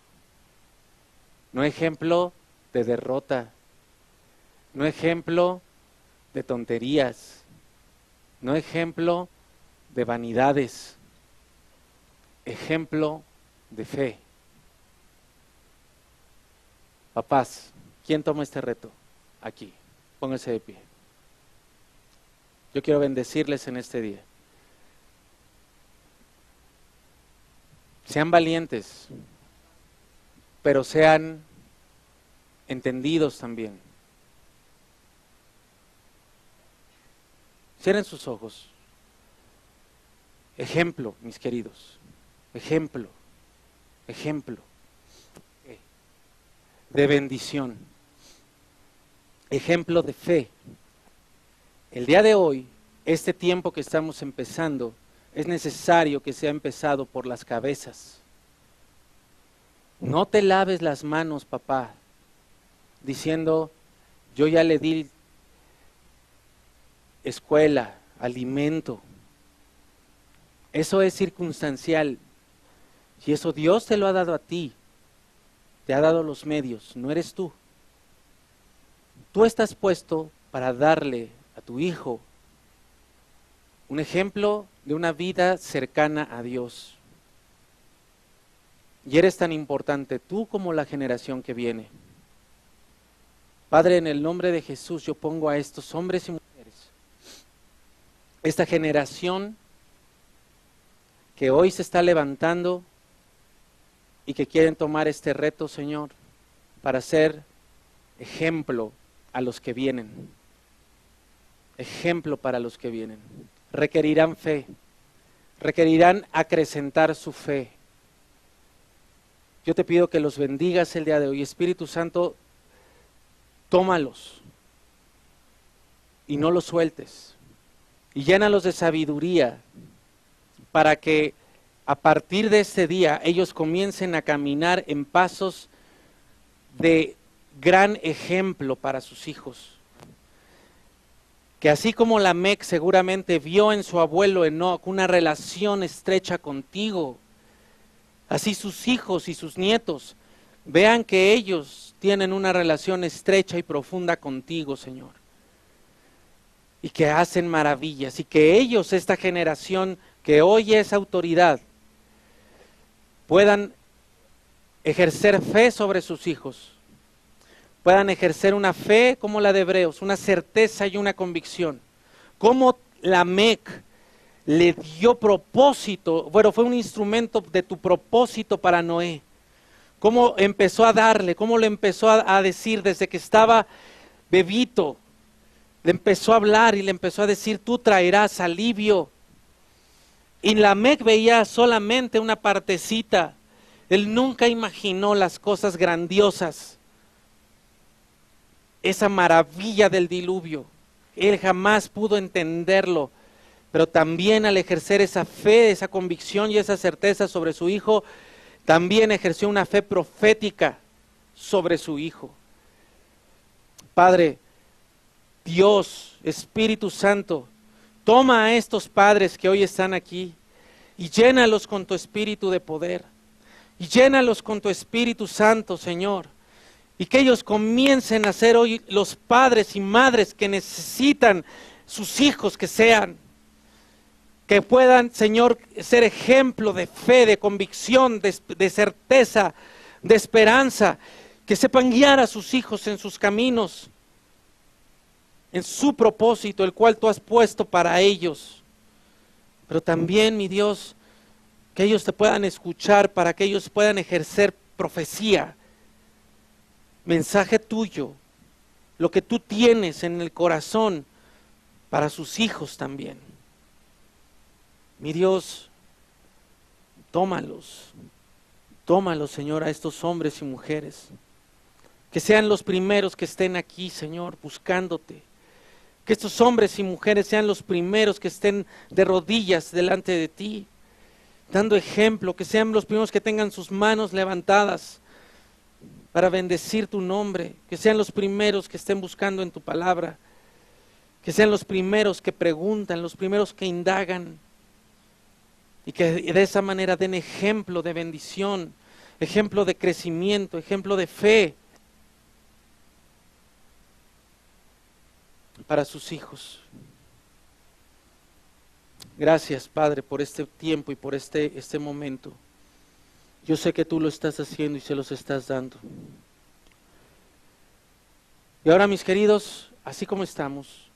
No ejemplo de derrota. No ejemplo de tonterías. No ejemplo de vanidades. Ejemplo de fe. Papás, ¿quién toma este reto? Aquí, pónganse de pie. Yo quiero bendecirles en este día. Sean valientes, pero sean entendidos también. Cierren sus ojos. Ejemplo, mis queridos. Ejemplo. Ejemplo de bendición. Ejemplo de fe. El día de hoy, este tiempo que estamos empezando, es necesario que sea empezado por las cabezas. No te laves las manos, papá, diciendo, yo ya le di escuela, alimento. Eso es circunstancial. Y eso Dios te lo ha dado a ti. Te ha dado los medios, no eres tú. Tú estás puesto para darle a tu hijo un ejemplo de una vida cercana a Dios. Y eres tan importante tú como la generación que viene. Padre, en el nombre de Jesús yo pongo a estos hombres y mujeres, esta generación que hoy se está levantando y que quieren tomar este reto, Señor, para ser ejemplo a los que vienen. Ejemplo para los que vienen. Requerirán fe, requerirán acrecentar su fe. Yo te pido que los bendigas el día de hoy. Espíritu Santo, tómalos y no los sueltes. Y llénalos de sabiduría para que a partir de este día ellos comiencen a caminar en pasos de gran ejemplo para sus hijos. Que así como Lamec seguramente vio en su abuelo Enoc una relación estrecha contigo, así sus hijos y sus nietos vean que ellos tienen una relación estrecha y profunda contigo, Señor. Y que hacen maravillas, y que ellos, esta generación que hoy es autoridad, puedan ejercer fe sobre sus hijos, puedan ejercer una fe como la de Hebreos, una certeza y una convicción. Como Lamec le dio propósito, bueno, fue un instrumento de tu propósito para Noé. Cómo empezó a darle, cómo le empezó a decir desde que estaba bebito, le empezó a hablar y le empezó a decir, tú traerás alivio. Y Lamec veía solamente una partecita, él nunca imaginó las cosas grandiosas, esa maravilla del diluvio, él jamás pudo entenderlo. Pero también al ejercer esa fe, esa convicción y esa certeza sobre su hijo, también ejerció una fe profética sobre su hijo. Padre, Dios, Espíritu Santo, toma a estos padres que hoy están aquí y llénalos con tu espíritu de poder. Y llénalos con tu Espíritu Santo, Señor. Y que ellos comiencen a ser hoy los padres y madres que necesitan sus hijos que sean. Que puedan, Señor, ser ejemplo de fe, de convicción, de certeza, de esperanza. Que sepan guiar a sus hijos en sus caminos, en su propósito, el cual tú has puesto para ellos. Pero también, mi Dios, que ellos te puedan escuchar para que ellos puedan ejercer profecía, mensaje tuyo, lo que tú tienes en el corazón para sus hijos también. Mi Dios, tómalos, Señor, a estos hombres y mujeres. Que sean los primeros que estén aquí, Señor, buscándote. Que estos hombres y mujeres sean los primeros que estén de rodillas delante de ti, dando ejemplo. Que sean los primeros que tengan sus manos levantadas para bendecir tu nombre. Que sean los primeros que estén buscando en tu palabra. Que sean los primeros que preguntan, los primeros que indagan. Y que de esa manera den ejemplo de bendición, ejemplo de crecimiento, ejemplo de fe para sus hijos. Gracias, Padre, por este tiempo y por este momento. Yo sé que tú lo estás haciendo y se los estás dando. Y ahora, mis queridos, así como estamos,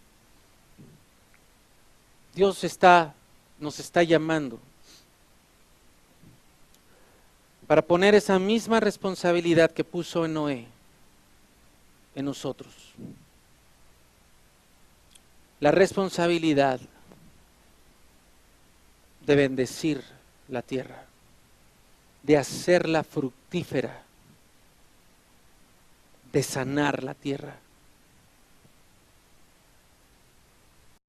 Dios nos está llamando para poner esa misma responsabilidad que puso en Noé, en nosotros. La responsabilidad de bendecir la tierra, de hacerla fructífera, de sanar la tierra.